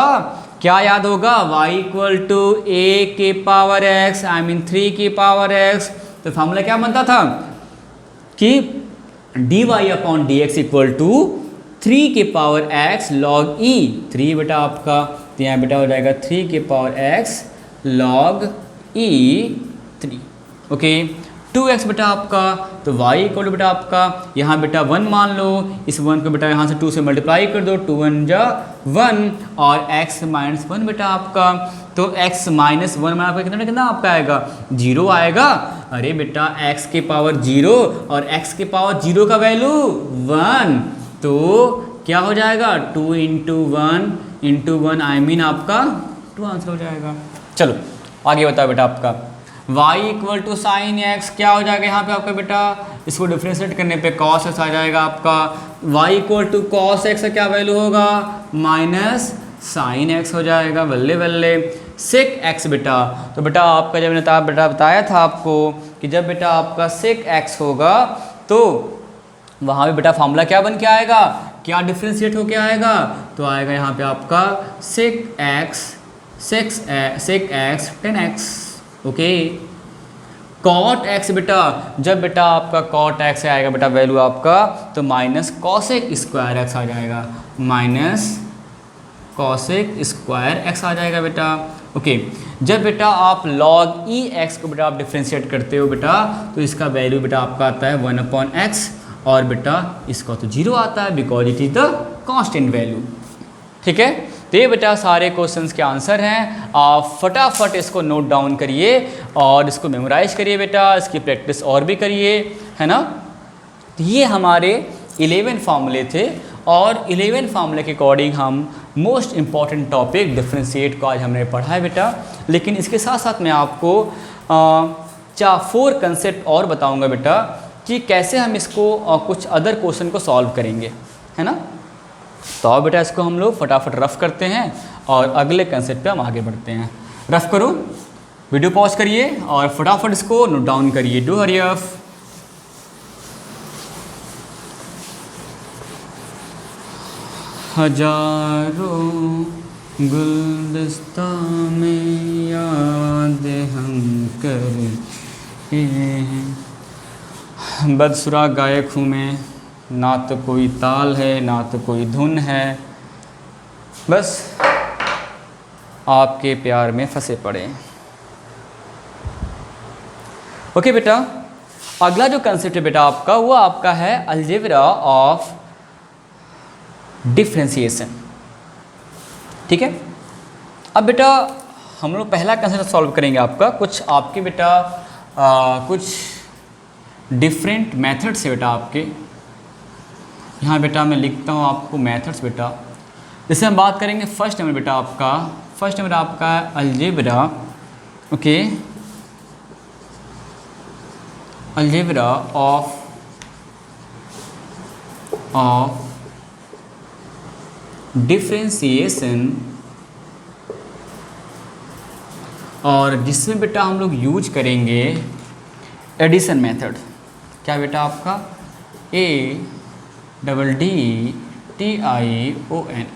क्या याद होगा, y इक्वल टू a के पावर x, आई मीन 3 की पावर x। तो फॉर्मूला क्या बनता था कि dy upon D x equal to 3 के पावर x लॉग e, 3 बेटा आपका, तो यहाँ बेटा हो जाएगा 3 के power x log e 3। Okay, 2x बेटा आपका, तो y इक्वल टू बेटा आपका यहाँ बेटा 1 मान लो, इस 1 को बेटा यहाँ से 2 से मल्टीप्लाई कर दो, 2 1 जा 1, और x माइनस 1 बेटा आपका, तो x माइनस 1 में आपका कितना आपका आएगा 0 आएगा। अरे बेटा x के पावर 0 और x के पावर 0 का वैल्यू 1, तो क्या हो जाएगा 2 इंटू 1 आई मीन आपका 2 आंसर हो जाएगा। चलो आगे बताओ बेटा आपका y equal to sine x, क्या हो जाएगा यहाँ पे आपका बेटा, इसको डिफ्रेंशिएट करने पे कॉस एक्स आ जाएगा आपका। y equal to cos x का क्या वैल्यू होगा माइनस साइन एक्स हो जाएगा, बल्ले बल्ले। सेक एक्स बेटा, तो बेटा आपका जब मैंने बेटा बताया था आपको कि जब बेटा आपका सेक एक्स होगा तो वहाँ पे बेटा फॉर्मूला क्या बन के आएगा, क्या डिफ्रेंशिएट होके आएगा, तो आएगा यहाँ पे आपका sec x 10x। Okay, cot x बेटा, जब बेटा आपका कॉट एक्स आएगा बेटा वैल्यू आपका, तो माइनस कॉसेक स्क्वायर एक्स आ जाएगा, माइनस कॉसेक स्क्वायर एक्स आ जाएगा बेटा। ओके, जब बेटा आप लॉग ई एक्स को बेटा आप डिफ्रेंशिएट करते हो बेटा, तो इसका वैल्यू बेटा आपका आता है 1 अपॉन एक्स, और बेटा इसका तो 0 आता है because it is the constant value. ठीक है, तो ये बेटा सारे क्वेश्चंस के आंसर हैं। आप फटाफट इसको नोट डाउन करिए और इसको मेमोराइज करिए बेटा, इसकी प्रैक्टिस और भी करिए, है ना। तो ये हमारे 11 फार्मूले थे, और 11 फार्मूले के अकॉर्डिंग हम मोस्ट इम्पॉर्टेंट टॉपिक डिफ्रेंशिएट को आज हमने पढ़ा है बेटा। लेकिन इसके साथ साथ मैं आपको 4 कंसेप्ट और बताऊँगा बेटा कि कैसे हम इसको कुछ अदर क्वेश्चन को सॉल्व करेंगे, है ना। तो अब बेटा इसको हम लोग फटाफट रफ करते हैं और अगले कंसेप्ट पे हम आगे बढ़ते हैं। रफ करो, वीडियो पॉज करिए और फटाफट इसको नोट डाउन करिए। Do hurry up. हजारों गुलदस्ता में याद हम करते हैं, बदसुरा गायक हूँ मैं, ना तो कोई ताल है ना तो कोई धुन है, बस आपके प्यार में फंसे पड़े। ओके बेटा, अगला जो कंसेप्ट है बेटा आपका वो आपका है अलजेब्रा ऑफ डिफ्रेंशिएशन। ठीक है, अब बेटा हम लोग पहला कंसेप्ट सॉल्व करेंगे आपका कुछ आपके बेटा कुछ डिफरेंट मेथड से बेटा आपके यहाँ बेटा मैं लिखता हूँ आपको मेथड्स बेटा। जैसे हम बात करेंगे फर्स्ट नंबर बेटा आपका algebra. Okay, algebra of differentiation, और जिसमें बेटा हम लोग यूज करेंगे एडिशन मेथड। क्या बेटा आपका ADDION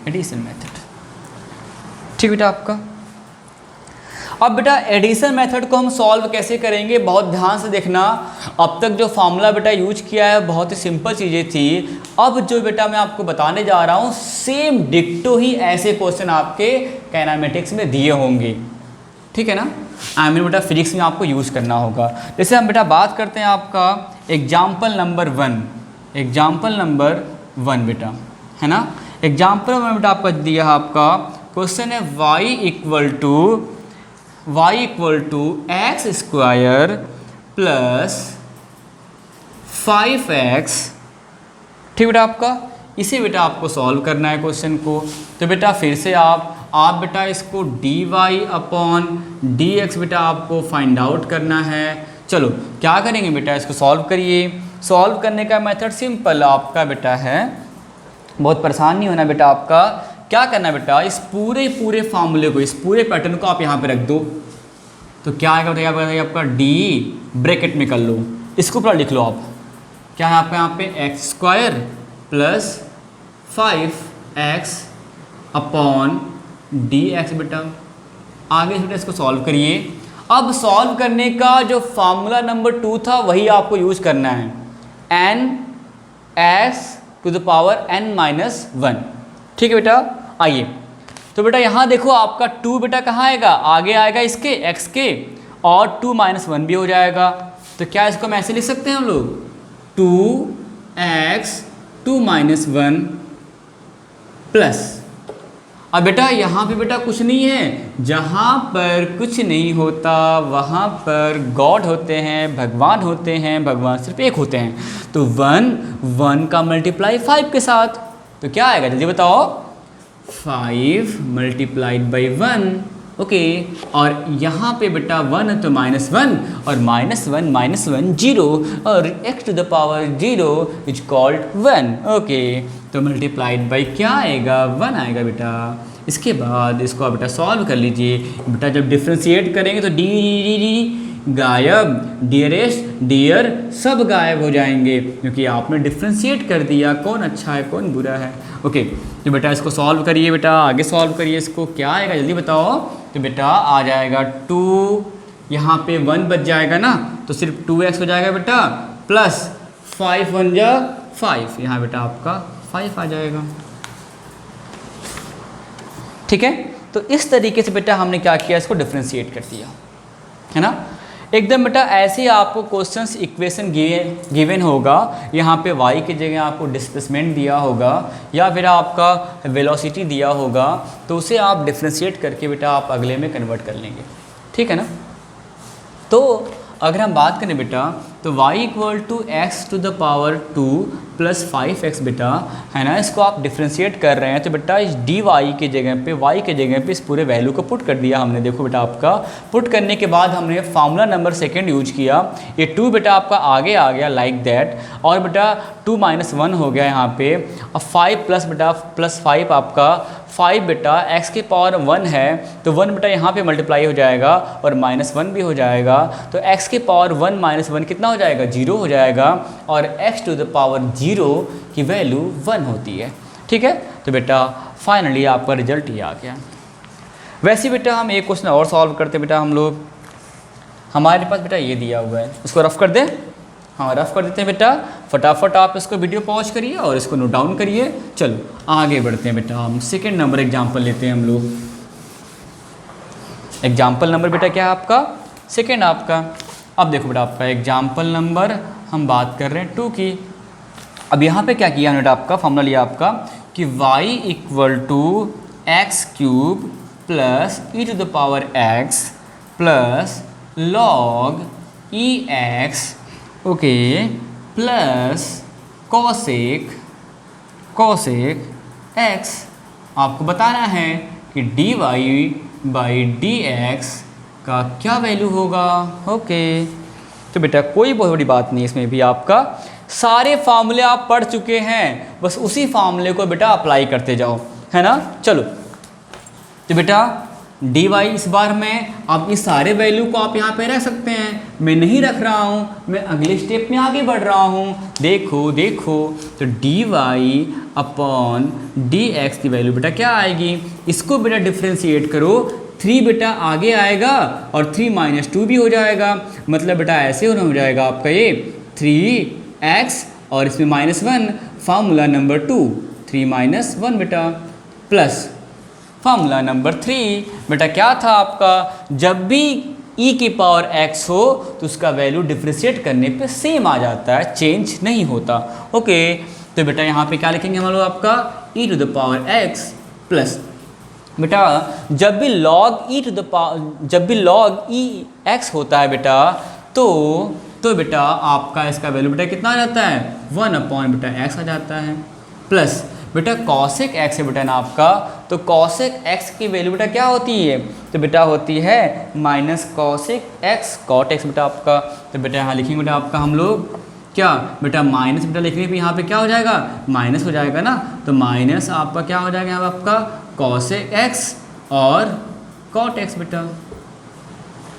एडिशन मेथड। ठीक बेटा आपका। अब बेटा एडिशन मेथड को हम सॉल्व कैसे करेंगे, बहुत ध्यान से देखना। अब तक जो फार्मूला बेटा यूज किया है बहुत ही सिंपल चीज़ें थी। अब जो बेटा मैं आपको बताने जा रहा हूँ सेम डिक्टो ही ऐसे क्वेश्चन आपके काइनेमेटिक्स में दिए होंगे। ठीक है ना, आई मीन बेटा फिजिक्स में आपको यूज़ करना होगा। जैसे हम बेटा बात करते हैं आपका एग्जाम्पल नंबर 1 बेटा, है ना। एग्जाम्पल में बेटा आपका दिया है, आपका क्वेश्चन है y equal to x square plus 5x, ठीक बेटा आपका। इसे बेटा आपको सॉल्व करना है क्वेश्चन को। तो बेटा फिर से आप बेटा इसको dy अपॉन dx बेटा आपको फाइंड आउट करना है। चलो क्या करेंगे बेटा, इसको सॉल्व करिए। सॉल्व करने का मेथड सिंपल आपका बेटा है, बहुत परेशान नहीं होना बेटा आपका। क्या करना बेटा, इस पूरे फार्मूले को, इस पूरे पैटर्न को आप यहाँ पे रख दो। तो क्या आएगा बेटा आपका d ब्रैकेट में कर लो, इसको पूरा लिख लो आप। क्या है आपका यहाँ पे x square plus 5x upon dx बेटा। आगे बेटा इसको सॉल्व करिए। अब सॉल्व करने का जो फार्मूला नंबर 2 था वही आपको यूज करना है, n(x) to the power n-1, ठीक है बेटा। आइए तो बेटा यहाँ देखो आपका 2 बेटा कहाँ आएगा, आगे आएगा इसके x के, और 2 - 1 भी हो जाएगा। तो क्या इसको हम ऐसे लिख सकते हैं हम लोग, 2x 2 - 1 प्लस। अब बेटा यहाँ पे बेटा कुछ नहीं है, जहाँ पर कुछ नहीं होता वहाँ पर गॉड होते हैं, भगवान होते हैं, भगवान सिर्फ एक होते हैं। तो 1 का मल्टीप्लाई 5 के साथ, तो क्या आएगा जल्दी बताओ, 5 × 1, ओके। और यहाँ पे बेटा 1 है तो -1, और -1 0, और x to the power 0 is called 1, okay. तो मल्टीप्लाइड बाई क्या आएगा, 1 आएगा बेटा। इसके बाद इसको आप बेटा सॉल्व कर लीजिए। बेटा जब डिफ्रेंशिएट करेंगे तो डी गायब, डियरेस्ट डियर सब गायब हो जाएंगे, क्योंकि आपने डिफ्रेंशिएट कर दिया कौन अच्छा है कौन बुरा है, ओके। तो बेटा इसको सॉल्व करिए, बेटा आगे सॉल्व करिए इसको। क्या आएगा जल्दी बताओ। तो बेटा आ जाएगा 2, यहाँ पे 1 बच जाएगा ना, तो सिर्फ 2x हो जाएगा बेटा, प्लस 5 1 जा 5, यहाँ बेटा आपका 5 आ जाएगा, ठीक है। तो इस तरीके से बेटा हमने क्या किया, इसको डिफ्रेंशिएट कर दिया, है ना। एकदम बेटा ऐसे ही आपको क्वेश्चंस इक्वेशन गिवन होगा, यहाँ पे y की जगह आपको डिस्प्लेसमेंट दिया होगा या फिर आपका वेलोसिटी दिया होगा, तो उसे आप डिफ्रेंशिएट करके बेटा आप अगले में कन्वर्ट कर लेंगे, ठीक है ना। तो अगर हम बात करें बेटा, तो y equal to x to the power 2 plus 5x बेटा, है ना। इसको आप डिफ्रेंशिएट कर रहे हैं तो बेटा इस dy की जगह पे, y के जगह पे इस पूरे वैल्यू को पुट कर दिया हमने। देखो बेटा आपका पुट करने के बाद हमने फार्मूला नंबर 2 यूज किया। ये 2 बेटा आपका आगे आ गया लाइक दैट, और बेटा 2 - 1 हो गया यहाँ पे। अब 5 प्लस बेटा प्लस 5 आपका 5 बेटा x की पावर 1 है, तो 1 बेटा यहाँ पे मल्टीप्लाई हो जाएगा और -1 भी हो जाएगा। तो x की पावर 1 - 1 कितना हो जाएगा, 0 हो जाएगा, और x टू द पावर 0 की वैल्यू 1 होती है, ठीक है। तो बेटा फाइनली आपका रिजल्ट ये आ गया। वैसे बेटा हम एक क्वेश्चन और सॉल्व करते बेटा हम लोग। हमारे पास बेटा ये दिया हुआ है, इसको रफ कर दें, हाँ रफ कर देते हैं बेटा। फटाफट आप इसको वीडियो पॉज करिए और इसको नोट डाउन करिए। चलो आगे बढ़ते हैं बेटा, हम सेकेंड नंबर एग्जाम्पल लेते हैं हम लोग। एग्जाम्पल नंबर बेटा क्या है आपका, सेकेंड आपका। अब देखो बेटा आपका एग्जाम्पल नंबर हम बात कर रहे हैं 2 की। अब यहाँ पे क्या किया बेटा, आपका फॉर्मूला लिया आपका कि y equal to x cube plus e to the power x plus log e x, okay, plus cosec x। आपको बताना है कि dy बाई dx का क्या वैल्यू होगा, ओके। तो बेटा कोई बहुत बड़ी बात नहीं, इसमें भी आपका सारे फार्मूले आप पढ़ चुके हैं, बस उसी फार्मूले को बेटा अप्लाई करते जाओ, है ना। चलो तो बेटा dy इस बार में आप इस सारे वैल्यू को आप यहाँ पे रख सकते हैं। मैं नहीं रख रहा हूँ, मैं अगले स्टेप में आगे बढ़ रहा हूँ। देखो तो dy अपॉन dx की वैल्यू बेटा क्या आएगी, इसको बेटा डिफ्रेंशिएट करो। 3 बेटा आगे आएगा और 3 - 2 भी हो जाएगा, मतलब बेटा ऐसे हो जाएगा आपका ये 3x और इसमें -1, फार्मूला नंबर 2 3 - 1 बेटा, प्लस फार्मूला नंबर 3 बेटा क्या था आपका, जब भी e की पावर x हो तो उसका वैल्यू डिफ्रेंशिएट करने पे सेम आ जाता है, चेंज नहीं होता, ओके। तो बेटा यहाँ पे क्या लिखेंगे हम लोग आपका e to the power x plus बेटा जब भी log e x होता है बेटा तो बेटा आपका इसका वैल्यू बेटा कितना आ जाता है 1 बेटा x आ जाता है प्लस बेटा कॉसेक x है बेटा ना आपका, तो कॉसेक x की वैल्यू बेटा क्या होती है, तो बेटा होती है minus cosec x cot x बेटा आपका। तो बेटा यहाँ लिखेंगे बेटा आपका हम लोग क्या बेटा माइनस बेटा लिखने पे यहाँ पे क्या हो जाएगा माइनस हो जाएगा ना, तो माइनस आपका क्या हो जाएगा यहाँ आपका कॉसेक x और कॉट x बेटा।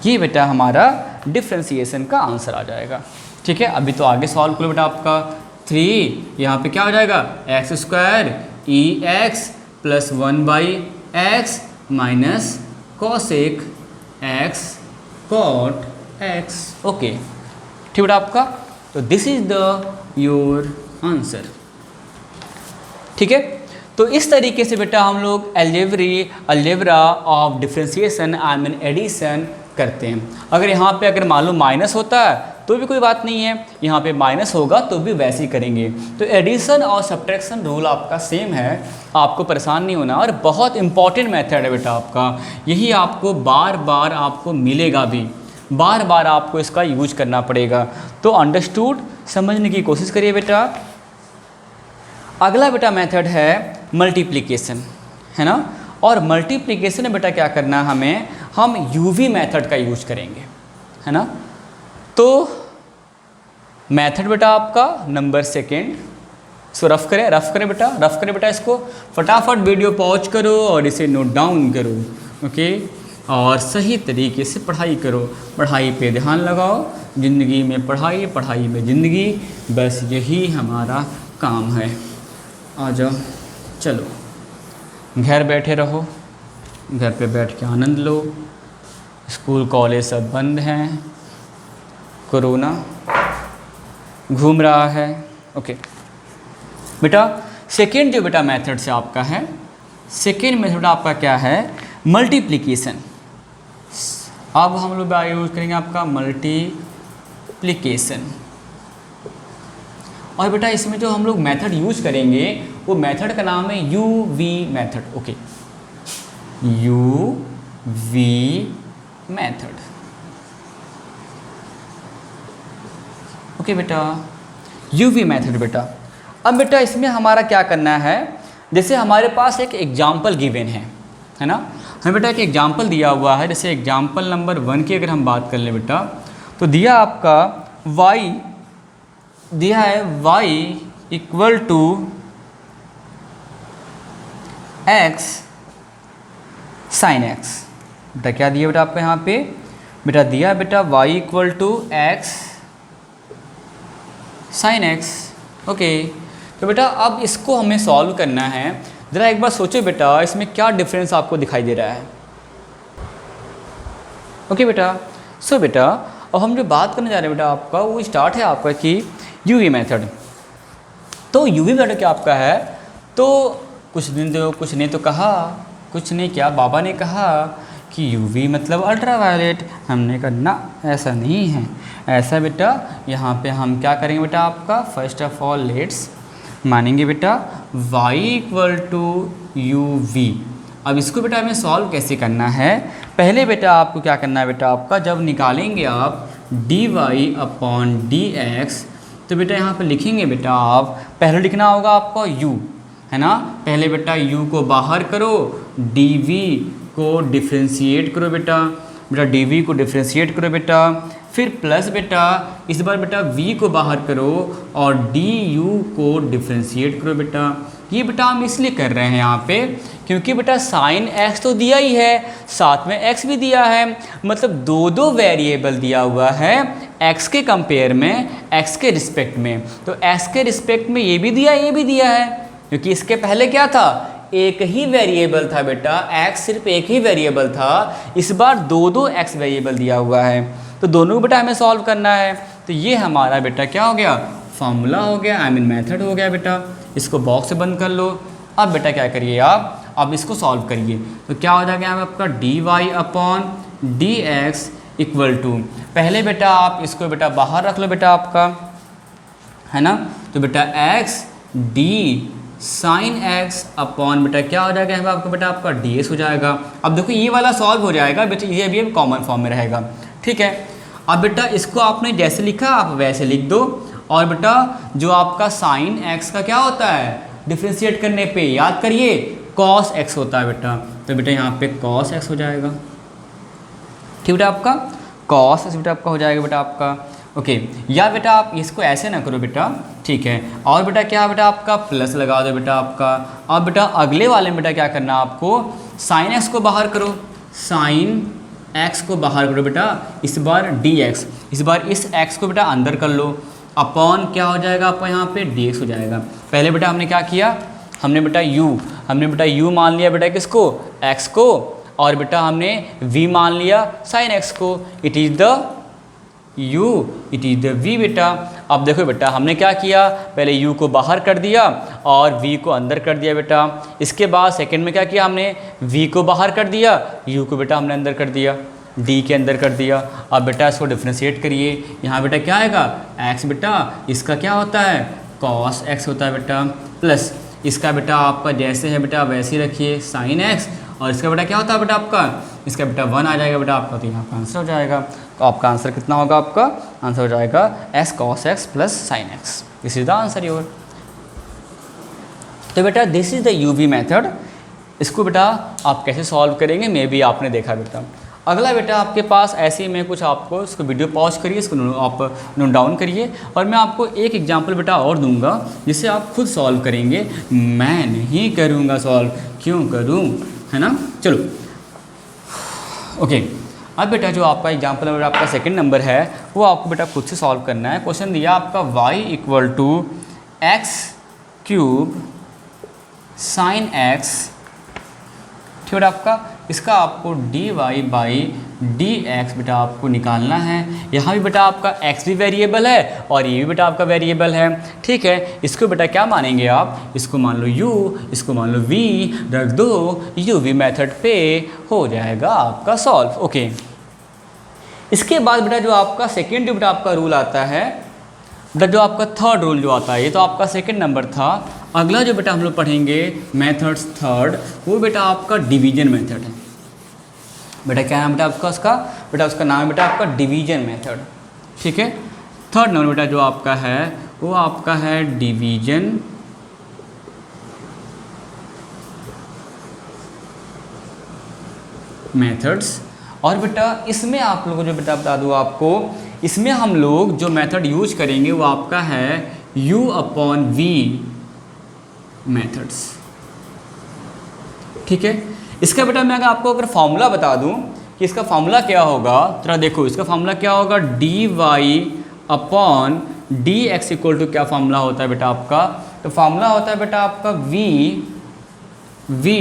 ये बेटा हमारा डिफ्रेंसिएशन का आंसर आ जाएगा। ठीक है, अभी तो आगे सॉल्व करो बेटा आपका 3 यहाँ पे क्या हो जाएगा X square E X plus 1/x minus cosec x cot x. Okay ठीक बेटा आपका, तो this is the your answer. ठीक है, तो इस तरीके से बेटा हम लोग algebra of differentiation I mean addition करते हैं। अगर यहाँ पे अगर मान लो माइनस होता है तो भी कोई बात नहीं है, यहाँ पे माइनस होगा तो भी वैसे ही करेंगे। तो एडिशन और सब्ट्रैक्शन रूल आपका सेम है, आपको परेशान नहीं होना। और बहुत इंपॉर्टेंट मेथड है बेटा आपका, यही आपको बार बार आपको मिलेगा भी, बार बार आपको इसका यूज करना पड़ेगा। तो अंडरस्टूड समझने की कोशिश करिए बेटा। अगला बेटा मेथड है मल्टीप्लिकेशन, है ना। और मल्टीप्लिकेशन में बेटा क्या करना है हम यूवी मेथड का यूज करेंगे, है ना। तो मेथड बेटा आपका नंबर सेकेंड, इसको रफ करें बेटा इसको फटाफट वीडियो पॉज करो और इसे नोट डाउन करो, ओके। और सही तरीके से पढ़ाई करो, पढ़ाई पे ध्यान लगाओ, ज़िंदगी में पढ़ाई, पढ़ाई में ज़िंदगी, बस यही हमारा काम है। आ जाओ, चलो घर बैठे रहो, घर पे बैठ के आनंद लो। स्कूल कॉलेज सब बंद हैं, कोरोना घूम रहा है, ओके बेटा। सेकेंड जो बेटा मेथड से आपका है, सेकेंड मेथड आपका क्या है मल्टीप्लिकेशन। अब हम लोग यूज करेंगे आपका मल्टीप्लिकेशन। और बेटा इसमें जो हम लोग मेथड यूज करेंगे वो मेथड का नाम है UV method, okay. UV method, okay बेटा, यूवी मेथड बेटा। अब बेटा इसमें हमारा क्या करना है, जैसे हमारे पास एक एग्जाम्पल गिवन है ना। हमें बेटा एक एग्जाम्पल दिया हुआ है, जैसे एग्जाम्पल नंबर 1 की अगर हम बात कर लें बेटा, तो दिया आपका y दिया है y equal to x sine x। बेटा क्या दिया बेटा आपका यहाँ पे, बेटा दिया बेटा y equal to x sine x, okay. तो बेटा अब इसको हमें सॉल्व करना है। ज़रा एक बार सोचो बेटा इसमें क्या डिफरेंस आपको दिखाई दे रहा है, ओके बेटा। सो बेटा अब हम जो बात करने जा रहे हैं बेटा आपका वो स्टार्ट है आपका कि यूवी मेथड। तो यूवी मेथड क्या आपका है, तो कुछ ने तो कहा, कुछ ने क्या बाबा ने कहा कि यूवी मतलब अल्ट्रावायलेट। हमने कहा ना ऐसा नहीं है, ऐसा बेटा यहाँ पे हम क्या करेंगे बेटा आपका फर्स्ट ऑफ ऑल लेट्स मानेंगे बेटा y equal to u v. अब इसको बेटा हमें सॉल्व कैसे करना है, पहले बेटा आपको क्या करना है बेटा आपका जब निकालेंगे आप dy अपॉन dx, तो बेटा यहाँ पे लिखेंगे बेटा आप पहले लिखना होगा आपका u, है ना। पहले बेटा u को बाहर करो, dv को डिफ्रेंशिएट करो बेटा dv को डिफ्रेंशिएट करो बेटा, फिर प्लस बेटा इस बार बेटा v को बाहर करो और du को डिफ्रेंशिएट करो बेटा। ये बेटा हम इसलिए कर रहे हैं यहाँ पे क्योंकि बेटा साइन x तो दिया ही है, साथ में x भी दिया है, मतलब दो वेरिएबल दिया हुआ है x के कंपेयर में, x के रिस्पेक्ट में। तो x के रिस्पेक्ट में ये भी दिया है, ये भी दिया है, क्योंकि इसके पहले क्या था एक ही वेरिएबल था बेटा, x सिर्फ एक ही वेरिएबल था, इस बार दो x वेरिएबल दिया हुआ है, तो दोनों को बेटा हमें सॉल्व करना है। तो ये हमारा बेटा क्या हो गया फॉर्मूला हो गया, आई मीन मेथड हो गया बेटा। इसको बॉक्स से बंद कर लो। अब बेटा क्या करिए आप, अब इसको सॉल्व करिए, तो क्या हो जाएगा आपका dy upon dx equal to, पहले बेटा आप इसको बेटा बाहर रख लो बेटा आपका, है ना। तो बेटा x D sign x upon बेटा क्या हो जाएगा यहाँ पे आपका बेटा आपका डी एक्स हो जाएगा। अब देखो ये वाला सॉल्व हो जाएगा बेटा, ये भी कॉमन फॉर्म में रहेगा। ठीक है, अब बेटा इसको आपने जैसे लिखा आप वैसे लिख दो। और बेटा जो आपका साइन एक्स का क्या होता है डिफ्रेंशिएट करने पे याद करिए कॉस एक्स होता है बेटा, तो बेटा यहाँ पे कॉस एक्स हो जाएगा। ठीक बेटा आपका कॉस एक्स बेटा आपका हो जाएगा बेटा आपका। ओके, या बेटा आप इसको ऐसे ना करो बेटा, ठीक है, और बेटा क्या बेटा आपका प्लस लगा दो बेटा आपका। अब बेटा अगले वाले में बेटा क्या करना आपको, साइन एक्स को बाहर करो, साइन एक्स को बाहर करो बेटा, इस बार डी एक्स, इस बार इस एक्स को बेटा अंदर कर लो, अपॉन क्या हो जाएगा आपका यहाँ पे डी एक्स हो जाएगा। पहले बेटा हमने क्या किया, हमने बेटा u मान लिया बेटा किसको, x को, और बेटा हमने v मान लिया साइन x को, it is the u, it is the v बेटा। अब देखो बेटा हमने क्या किया, पहले u को बाहर कर दिया और v को अंदर कर दिया बेटा। इसके बाद सेकंड में क्या किया हमने, v को बाहर कर दिया, u को बेटा हमने अंदर कर दिया, d के अंदर कर दिया। अब बेटा इसको डिफ्रेंशिएट करिए, यहाँ बेटा क्या आएगा x बेटा, इसका क्या होता है cos x होता है बेटा, प्लस इसका बेटा आपका जैसे है बेटा वैसे ही रखिए साइन x, और इसका बेटा क्या होता है बेटा आपका, इसका बेटा 1 आ जाएगा बेटा आपका, तो यहाँ का आंसर हो जाएगा। तो आपका आंसर कितना होगा, आपका आंसर हो जाएगा s cos x plus sign x, this is the answer your. तो बेटा this is the UV method. इसको बेटा आप कैसे सॉल्व करेंगे मे भी आपने देखा बेटा। अगला बेटा आपके पास ऐसे ही मैं कुछ आपको इसको वीडियो पॉज करिए, इसको आप नोट डाउन करिए, और मैं आपको एक एग्जांपल बेटा और दूंगा जिसे आप खुद सॉल्व करेंगे, मैं नहीं करूंगा सॉल्व, क्यों करूं, है ना। चलो ओके, अब बेटा जो आपका एग्जांपल नंबर आपका सेकंड नंबर है वो आपको बेटा खुद से सॉल्व करना है। क्वेश्चन दिया आपका y equal to x cube sine x, ठीक है आपका, इसका आपको dy बाई dx बेटा आपको निकालना है। यहाँ भी बेटा आपका x भी वेरिएबल है और ये भी बेटा आपका वेरिएबल है, ठीक है। इसको बेटा क्या मानेंगे आप, इसको मान लो u, इसको मान लो v, रख दो, uv मेथड पे हो जाएगा आपका सॉल्व। ओके, इसके बाद बेटा जो आपका सेकेंड बेटा आपका रूल आता है बेटा, जो आपका थर्ड रूल जो आता है, ये तो आपका सेकेंड नंबर था। अगला जो बेटा हम लोग पढ़ेंगे मेथड्स थर्ड, वो बेटा आपका डिवीजन मेथड है। बेटा क्या नाम बेटा आपका उसका, बेटा उसका नाम है बेटा आपका डिवीजन मेथड, ठीक है। थर्ड नंबर बेटा जो आपका है वो आपका है डिवीजन मेथड्स। और बेटा इसमें आप लोगों को जो बेटा बता दूँ आपको, इसमें हम लोग जो मेथड यूज करेंगे वो आपका है u अपॉन v मेथड्स, ठीक है। इसका बेटा मैं अगर फॉर्मूला बता दूं कि इसका फॉर्मूला क्या होगा, जरा देखो इसका फॉर्मूला क्या होगा, dy upon dx equal to क्या फॉर्मूला होता है बेटा आपका, तो फॉर्मूला होता है बेटा आपका v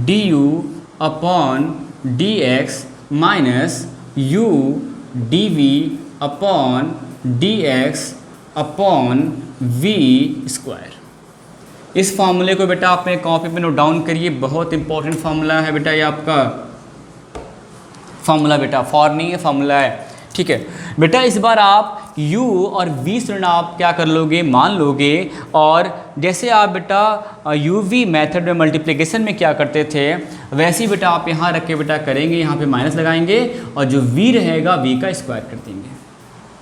du upon dx minus u dv upon dx upon v square. इस फार्मूले को बेटा अपने कॉपी पे नोट डाउन करिए, बहुत इंपॉर्टेंट फार्मूला है बेटा, ये आपका फार्मूला बेटा फॉर नहीं है, फार्मूला है, ठीक है बेटा। इस बार आप u और v स्टूडेंट आप क्या कर लोगे, मान लोगे, और जैसे आप बेटा uv मेथड में मल्टीप्लिकेशन में क्या करते थे वैसे ही बेटा आप यहाँ रख के बेटा करेंगे, यहाँ पे माइनस लगाएंगे और जो v रहेगा v का स्क्वायर कर देंगे,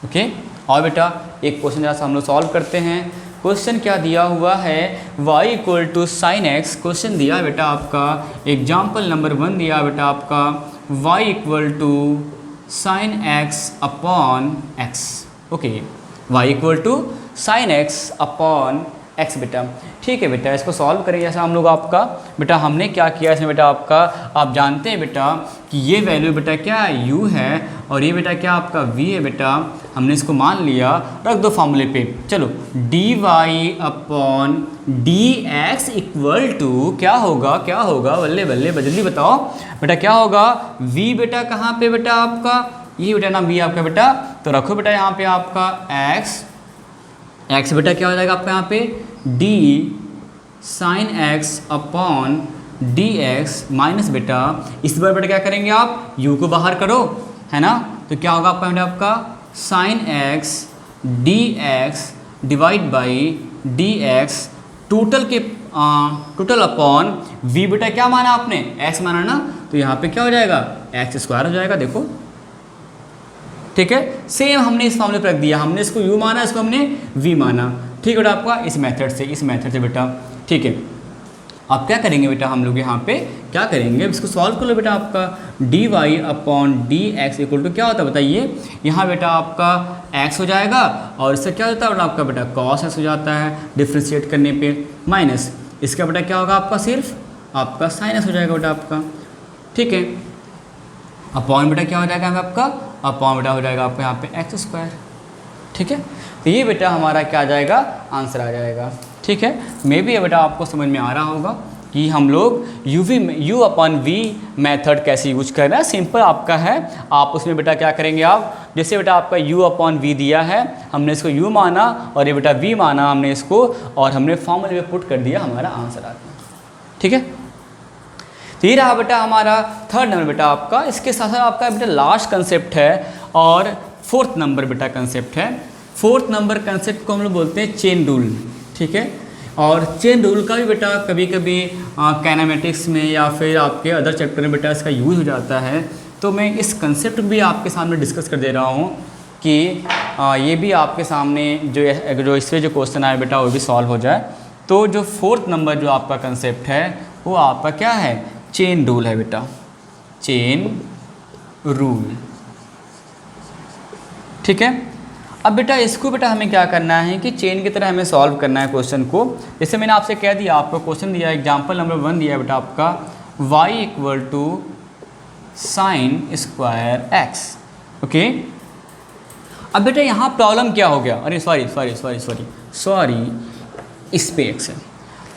ओके। और बेटा एक क्वेश्चन जैसा हम लोग सॉल्व करते हैं। क्वेश्चन क्या दिया हुआ है, y equal to sine x, question दिया बेटा आपका एग्जाम्पल नंबर 1 दिया बेटा आपका y equal to sine x upon x, okay, y equal to sine x upon x बेटा, ठीक है बेटा। इसको सॉल्व करेंगे जैसा हम लोग आपका बेटा, हमने क्या किया इसमें बेटा आपका, आप जानते हैं बेटा कि ये वैल्यू बेटा क्या है u है और ये बेटा क्या आपका v है बेटा, हमने इसको मान लिया, रख दो फॉर्मूले पे। चलो dy upon dx equal to क्या होगा, क्या होगा, बल्ले बल्ले जल्दी बताओ बेटा क्या होगा, v बेटा कहाँ पे बेटा आपका, ये बेटा ना v आपका बेटा, तो रखो बेटा यहाँ पे आपका x बेटा क्या हो जाएगा आपका यहाँ पे d sine x upon dx minus बेटा, इस बार बेटा क्या करेंगे आप u को बाहर करो, है ना, तो क्या होगा आपका बेटा आपका sine x dx divide by d x total upon v बेटा क्या माना आपने, एक्स माना ना, तो यहाँ पे क्या हो जाएगा, एक्स स्क्वायर हो जाएगा। देखो ठीक है, सेम हमने इस मामले पर रख दिया, हमने इसको u माना, इसको हमने v माना। ठीक है बेटा आपका, इस मेथड से बेटा। ठीक है, अब क्या करेंगे बेटा हम लोग यहाँ पे क्या करेंगे, इसको सॉल्व कर लो बेटा। आपका d Y upon D x equal to क्या होता है बताइए, यहाँ बेटा आपका x हो जाएगा और इससे क्या होता है बेटा आपका बेटा cos x हो जाता है डिफ्रेंशिएट करने पे, माइनस इसका बेटा क्या होगा आपका सिर्फ आपका sin x हो जाएगा बेटा आपका। ठीक है, अपॉन बेटा क्या हो जाएगा आपका, अपॉन बेटा हो जाएगा आपका यहाँ पे एक्स स्क्वायर। ठीक है, तो ये बेटा हमारा क्या आ जाएगा, आंसर आ जाएगा। ठीक है, मे भी ये बेटा आपको समझ में आ रहा होगा कि हम लोग u अपॉन वी मेथड कैसे यूज कर रहे हैं। सिंपल आपका है, आप उसमें बेटा क्या करेंगे, आप जैसे बेटा आपका u अपॉन वी दिया है, हमने इसको u माना और ये बेटा v माना हमने इसको, और हमने फॉर्मूले में पुट कर दिया, हमारा आंसर आ गया। ठीक है, तो ये रहा बेटा हमारा थर्ड नंबर बेटा आपका। इसके साथ साथ आपका बेटा लास्ट कंसेप्ट है और फोर्थ नंबर बेटा कंसेप्ट है। फोर्थ नंबर कंसेप्ट को हम लोग बोलते हैं चेन रूल। ठीक है, और चेन रूल का भी बेटा कभी कभी काइनेमेटिक्स में या फिर आपके अदर चैप्टर में बेटा इसका यूज़ हो जाता है, तो मैं इस कंसेप्ट भी आपके सामने डिस्कस कर दे रहा हूँ कि ये भी आपके सामने जो इसमें जो क्वेश्चन आए बेटा वो भी सॉल्व हो जाए। तो जो फोर्थ नंबर जो आपका कंसेप्ट है वो आपका क्या है, चेन रूल है बेटा, चेन रूल। ठीक है, अब बेटा इसको बेटा हमें क्या करना है कि चेन की तरह हमें सॉल्व करना है क्वेश्चन को। जैसे मैंने आपसे कह दिया, आपको क्वेश्चन दिया, एग्जांपल नंबर 1 दिया है बेटा आपका y equal to sine square x. Okay, अब बेटा यहाँ प्रॉब्लम क्या हो गया, अरे सॉरी इस पे एक्स है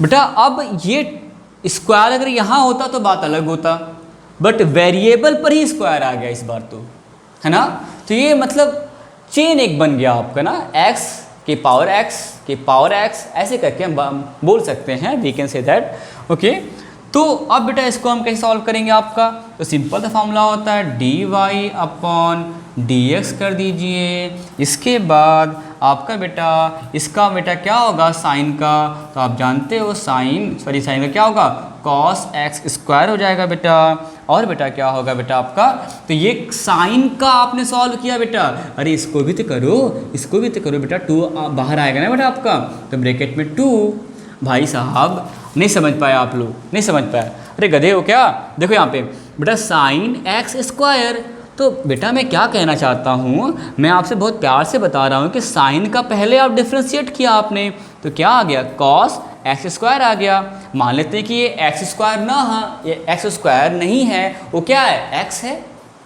बेटा। अब ये स्क्वायर अगर यहाँ होता तो बात अलग होता, बट वेरिएबल पर ही स्क्वायर आ गया इस बार तो, है ना। तो ये मतलब चेन एक बन गया आपका ना, x के पावर x ऐसे करके हम बोल सकते हैं, we can say that. Okay, तो अब बेटा इसको हम कैसे सॉल्व करेंगे आपका, तो सिंपल सा फॉर्मूला होता है D Y upon D x कर दीजिए। इसके बाद आपका बेटा इसका बेटा क्या होगा साइन का, तो आप जानते हो साइन का क्या होगा, कॉस एक्स स्क्वायर हो जाएगा बेटा। और बेटा क्या होगा बेटा आपका, तो ये साइन का आपने सॉल्व किया बेटा, अरे इसको भी तो करो बेटा, 2 बाहर आएगा ना बेटा आपका, तो ब्रैकेट में 2। भाई साहब नहीं समझ पाया, आप लोग नहीं समझ पाया, अरे गधे हो क्या। देखो यहाँ पे बेटा साइन एक्स स्क्वायर, तो बेटा मैं क्या कहना चाहता हूँ, मैं आपसे बहुत प्यार से बता रहा हूँ कि साइन का पहले आप डिफ्रेंशिएट किया आपने, तो क्या आ गया, कॉस एक्स स्क्वायर आ गया। मान लेते हैं कि ये एक्स स्क्वायर ना है, ये एक्स स्क्वायर नहीं है, वो क्या है, एक्स है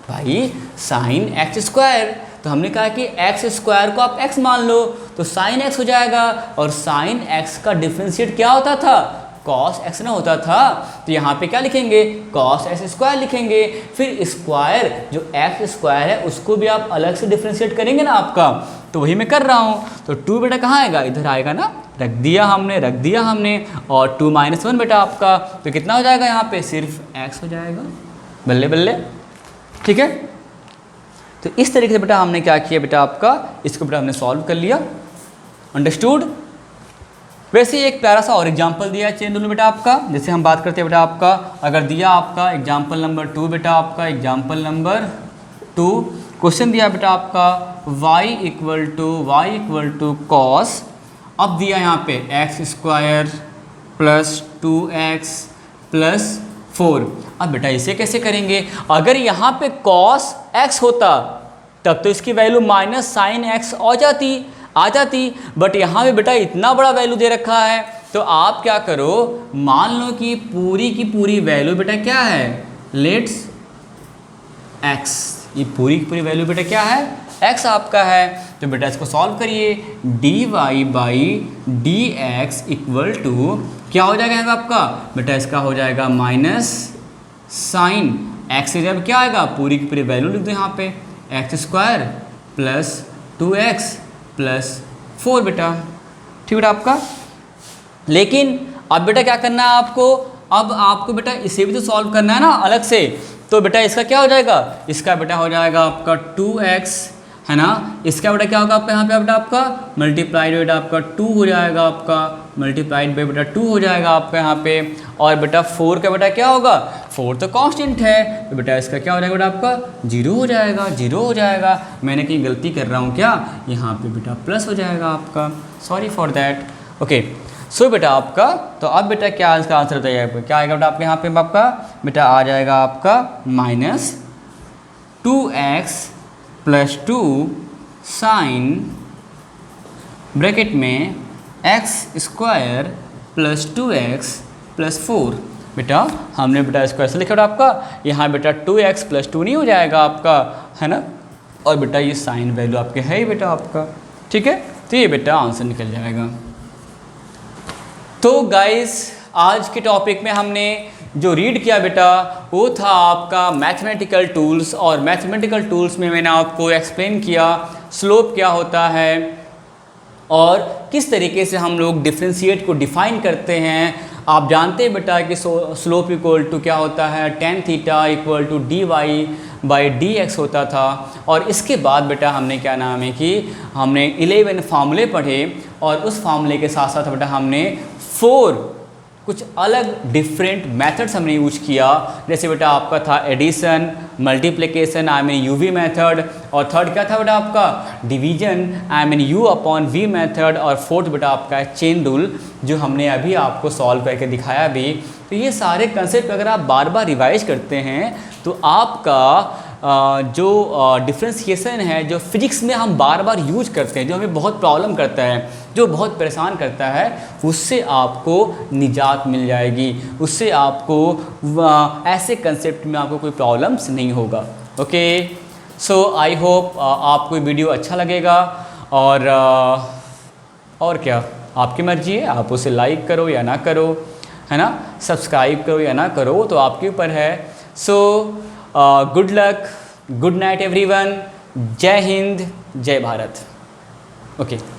भाई, साइन एक्स स्क्वायर। तो हमने कहा कि एक्स स्क्वायर को आप एक्स मान लो, तो साइन एक्स हो जाएगा, और साइन एक्स का डिफ्रेंशिएट क्या होता था, कॉस एक्स ना होता था। तो यहाँ पे क्या लिखेंगे, कॉस एक्स स्क्वायर लिखेंगे। फिर स्क्वायर जो एक्स स्क्वायर है उसको भी आप अलग से डिफ्रेंशिएट करेंगे ना आपका, तो वही मैं कर रहा हूँ। तो 2 बेटा कहाँ आएगा, इधर आएगा ना, रख दिया हमने, और 2 - 1 बेटा आपका, तो कितना हो जाएगा यहाँ पे, सिर्फ एक्स हो जाएगा, बल्ले बल्ले। ठीक है, तो इस तरीके से बेटा हमने क्या किया बेटा आपका, इसको बेटा हमने सॉल्व कर लिया, अंडरस्टूड। वैसे एक प्यारा सा और एग्जाम्पल दिया है चेन रूल बेटा आपका, जैसे हम बात करते हैं बेटा आपका, अगर दिया आपका एग्जाम्पल नंबर 2 बेटा आपका, एग्जाम्पल नंबर 2 क्वेश्चन दिया बेटा आपका y इक्वल टू कॉस, अब दिया यहाँ पे x square plus 2x plus 4। अब बेटा इसे कैसे करेंगे, अगर यहाँ पे कॉस x होता तब तो इसकी वैल्यू माइनस साइन एक्स आ जाती, बट यहाँ पे बेटा इतना बड़ा वैल्यू दे रखा है, तो आप क्या करो, मान लो कि पूरी की पूरी वैल्यू बेटा क्या है, लेट्स x, ये पूरी की पूरी वैल्यू बेटा क्या है, x आपका है। तो बेटा इसको सॉल्व करिए, d y by d x equal to क्या हो जाएगा आपका बेटा, इसका हो जाएगा माइनस साइन एक्स से जब क्या आएगा, पूरी की पूरी वैल्यू लिख दो यहाँ पे, x square plus 2x plus 4 बेटा। ठीक बेटा आपका, लेकिन अब बेटा क्या करना है आपको, अब आपको बेटा इसे भी तो सॉल्व करना है ना अलग से, तो बेटा इसका क्या हो जाएगा, इसका बेटा हो जाएगा आपका 2x, है ना। इसका बेटा क्या होगा आपका यहाँ पे बेटा आपका मल्टीप्लाइड बेटा आपका 2 हो जाएगा, आपका मल्टीप्लाइड बाई बेटा 2 हो जाएगा आपका यहाँ पे। और बेटा 4 का बेटा क्या होगा, 4 तो कांस्टेंट है, तो बेटा इसका क्या हो जाएगा बेटा आपका 0 हो जाएगा, 0 हो जाएगा। मैंने कहीं गलती कर रहा हूँ क्या, यहाँ पे बेटा प्लस हो जाएगा आपका, sorry for that. Okay so बेटा आपका, तो अब बेटा क्या इसका आंसर बताइए आपका, क्या आएगा बेटा आपके यहाँ पे आपका बेटा आ जाएगा आपका -2x + 2 साइन ब्रैकेट में x² + 2x + 4। बेटा हमने बेटा इसको ऐसे लिखा बेटा आपका, यहाँ बेटा 2x + 2 नहीं हो जाएगा आपका, है ना। और बेटा ये साइन वैल्यू आपके है ही बेटा आपका, ठीक है। तो ये बेटा आंसर निकल जाएगा। तो गाइस आज के टॉपिक में हमने जो रीड किया बेटा वो था आपका मैथमेटिकल टूल्स, और मैथमेटिकल टूल्स में मैंने आपको एक्सप्लेन किया स्लोप क्या होता है और किस तरीके से हम लोग डिफरेंशिएट को डिफाइन करते हैं। आप जानते हैं बेटा कि स्लोप इक्वल टू क्या होता है, tan theta equal to dy/dx होता था। और इसके बाद बेटा हमने क्या नाम है कि हमने 11 फार्मूले पढ़े, और उस फार्मूले के साथ साथ बेटा हमने 4 कुछ अलग डिफरेंट मेथड्स हमने यूज किया। जैसे बेटा आपका था addition, multiplication I mean UV method, और थर्ड क्या था बेटा आपका division I mean u/v method, और फोर्थ बेटा आपका है चेन रूल जो हमने अभी आपको सॉल्व करके दिखाया भी। तो ये सारे कंसेप्ट अगर आप बार बार रिवाइज करते हैं तो आपका जो डिफ्रेंशिएशन है, जो फिजिक्स में हम बार बार यूज करते हैं, जो हमें बहुत प्रॉब्लम करता है, जो बहुत परेशान करता है, उससे आपको निजात मिल जाएगी, उससे आपको ऐसे कंसेप्ट में आपको कोई प्रॉब्लम्स नहीं होगा। ओके सो आई होप आपको वीडियो अच्छा लगेगा, और क्या आपकी मर्जी है, आप उसे लाइक करो या ना करो, है ना, सब्सक्राइब करो या ना करो, तो आपके ऊपर है। So good luck, good night everyone, जय हिंद, जय भारत। ओके।